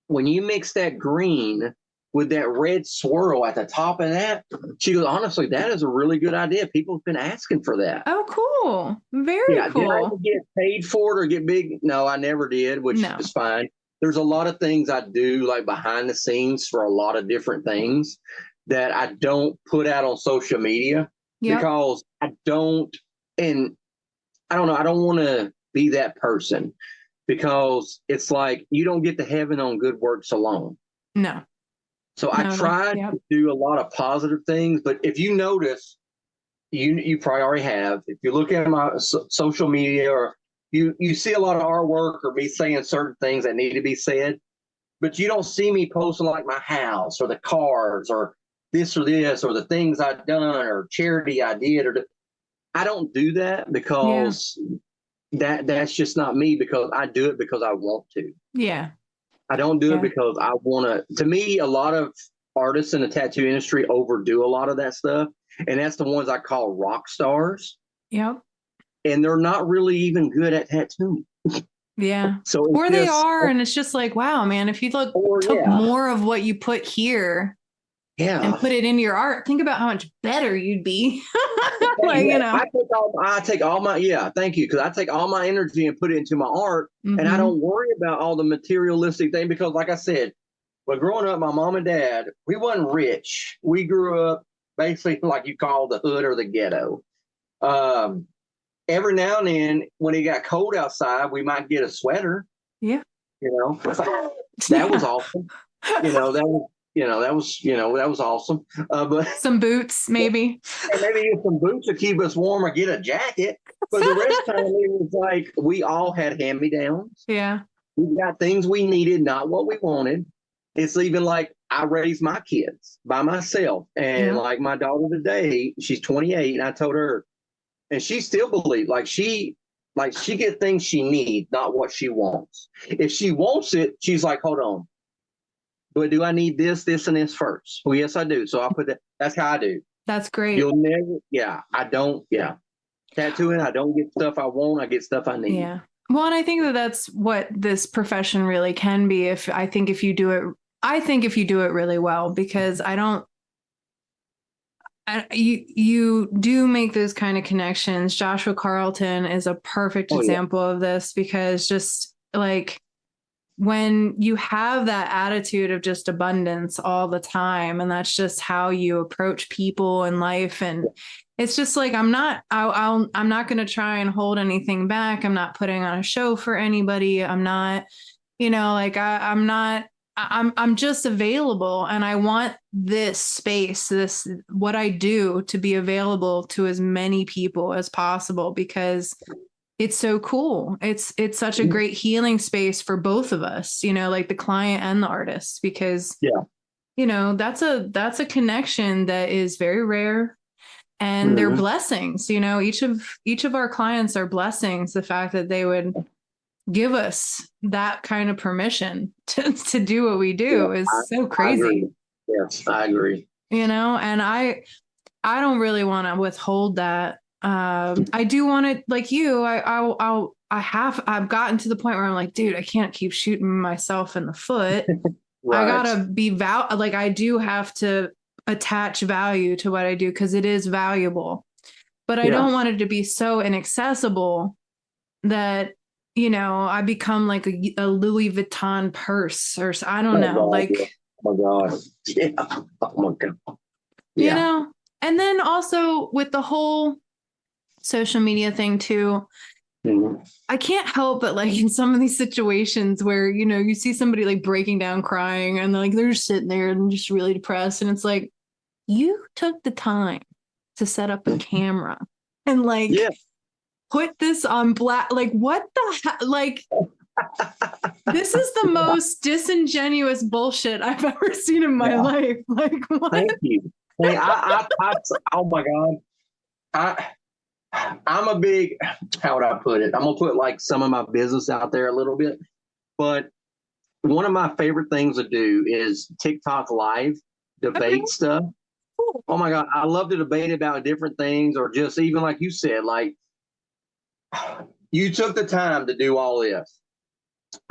[SPEAKER 3] "When you mix that green with that red swirl at the top of that," she goes, "Honestly, that is a really good idea. People have been asking for that."
[SPEAKER 1] Oh, cool. Very cool.
[SPEAKER 3] Did I ever get paid for it or get big? No, I never did, which is fine. There's a lot of things I do like behind the scenes for a lot of different things that I don't put out on social media because I don't want to be that person, because it's like you don't get to heaven on good works alone.
[SPEAKER 1] No.
[SPEAKER 3] So I tried to do a lot of positive things, but if you notice, you probably already have. If you look at my social media, or you see a lot of artwork or me saying certain things that need to be said, but you don't see me posting like my house or the cars or this or the things I've done or charity I did. I don't do that because that's just not me, because I do it because I want to.
[SPEAKER 1] Yeah.
[SPEAKER 3] I don't do it because I want to. To me, a lot of artists in the tattoo industry overdo a lot of that stuff. And that's the ones I call rock stars.
[SPEAKER 1] Yep.
[SPEAKER 3] And they're not really even good at tattooing.
[SPEAKER 1] Yeah.
[SPEAKER 3] So
[SPEAKER 1] they are, and it's just like, wow, man, if you took more of what you put here and put it into your art, think about how much better you'd be.
[SPEAKER 3] I take all my thank you, because I take all my energy and put it into my art, and I don't worry about all the materialistic thing, because like I said, when growing up, my mom and dad, we wasn't rich. We grew up basically like you call the hood or the ghetto. Every now and then when it got cold outside, we might get a sweater.
[SPEAKER 1] Yeah.
[SPEAKER 3] That was awesome. That was awesome. But
[SPEAKER 1] some boots, maybe.
[SPEAKER 3] Maybe some boots to keep us warm, or get a jacket. But the rest of the time, it was like we all had hand-me-downs.
[SPEAKER 1] Yeah.
[SPEAKER 3] We got things we needed, not what we wanted. It's even like I raised my kids by myself. And like my daughter today, she's 28, and I told her, and she still believes, she gets things she needs, not what she wants. If she wants it, she's like, hold on. but do I need this, and this first? Well, yes, I do. So I'll put that. That's how I do.
[SPEAKER 1] That's great.
[SPEAKER 3] You'll never, I don't, tattooing, I don't get stuff I want. I get stuff I need.
[SPEAKER 1] Yeah. Well, and I think that that's what this profession really can be. I think if you do it really well, because you do make those kind of connections. Joshua Carlton is a perfect example of this, because just like when you have that attitude of just abundance all the time, and that's just how you approach people in life, and it's just like, I'm not going to try and hold anything back. I'm not putting on a show for anybody. I'm not, like I'm just available, and I want this space, what I do, to be available to as many people as possible, because it's so cool. It's such a great healing space for both of us, like the client and the artist, because, that's a connection that is very rare. And they're blessings, each of our clients are blessings. The fact that they would give us that kind of permission to do what we do is so crazy.
[SPEAKER 3] Yes, I agree.
[SPEAKER 1] And I don't really want to withhold that. I do want to, like you, I've gotten to the point where I'm like, dude, I can't keep shooting myself in the foot. Right. I gotta be I do have to attach value to what I do, because it is valuable, but I don't want it to be so inaccessible that, I become like a Louis Vuitton purse, or I don't know.
[SPEAKER 3] God, oh my God. Yeah. Oh my God.
[SPEAKER 1] And then also with the whole social media thing too, I can't help but, like, in some of these situations where, you see somebody like breaking down crying, and they're just sitting there and just really depressed. And it's like, you took the time to set up a camera and put this on black. Like, what the hell? Like, this is the most disingenuous bullshit I've ever seen in my life. Like, what?
[SPEAKER 3] Thank you. Hey, oh my God. I'm a big, how would I put it? I'm going to put like some of my business out there a little bit, but one of my favorite things to do is TikTok live debate stuff. Oh my God. I love to debate about different things, or just even like you said, like, you took the time to do all this,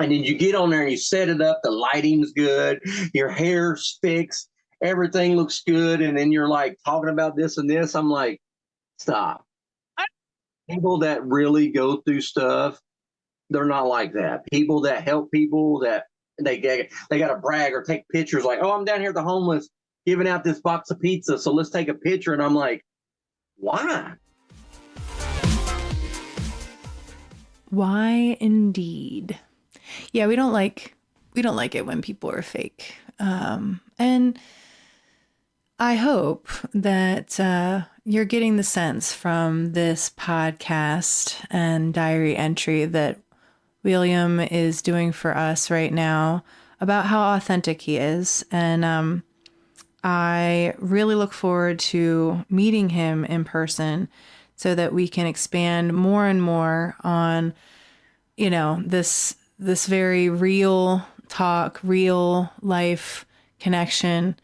[SPEAKER 3] and then you get on there and you set it up. The lighting's good. Your hair's fixed. Everything looks good. And then you're like talking about this and this. I'm like, stop. People that really go through stuff, they're not like that. People that help people, that they got to brag or take pictures, like, oh, I'm down here at the homeless giving out this box of pizza, so let's take a picture. And I'm like, why?
[SPEAKER 1] Why indeed? Yeah, we don't like it when people are fake. And I hope that you're getting the sense from this podcast and diary entry that Wheelyum is doing for us right now about how authentic he is. And I really look forward to meeting him in person, so that we can expand more and more on, this very real talk, real life connection.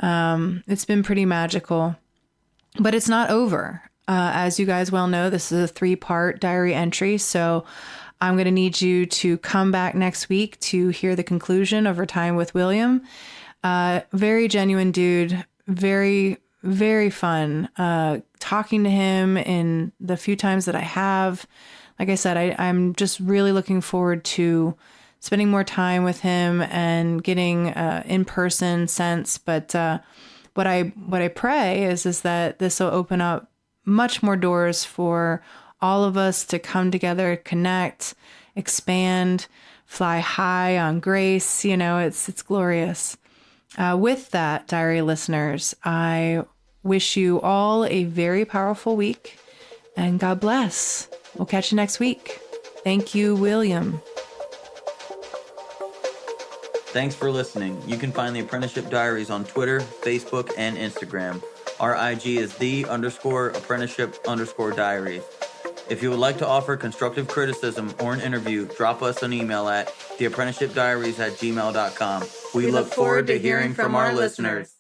[SPEAKER 1] It's been pretty magical, but it's not over. As you guys well know, this is a 3-part diary entry. So I'm going to need you to come back next week to hear the conclusion of our time with Wheelyum. Very genuine dude, very, very fun. Talking to him in the few times that I have. Like I said, I'm just really looking forward to spending more time with him and getting in-person sense. But what I pray is that this will open up much more doors for all of us to come together, connect, expand, fly high on grace. It's glorious. With that, diary listeners, I wish you all a very powerful week, and God bless. We'll catch you next week. Thank you, Wheelyum.
[SPEAKER 2] Thanks for listening. You can find the Apprenticeship Diaries on Twitter, Facebook, and Instagram. Our IG is _apprenticeship_diaries. If you would like to offer constructive criticism or an interview, drop us an email at theapprenticeshipdiaries@gmail.com. We look forward to hearing from our listeners.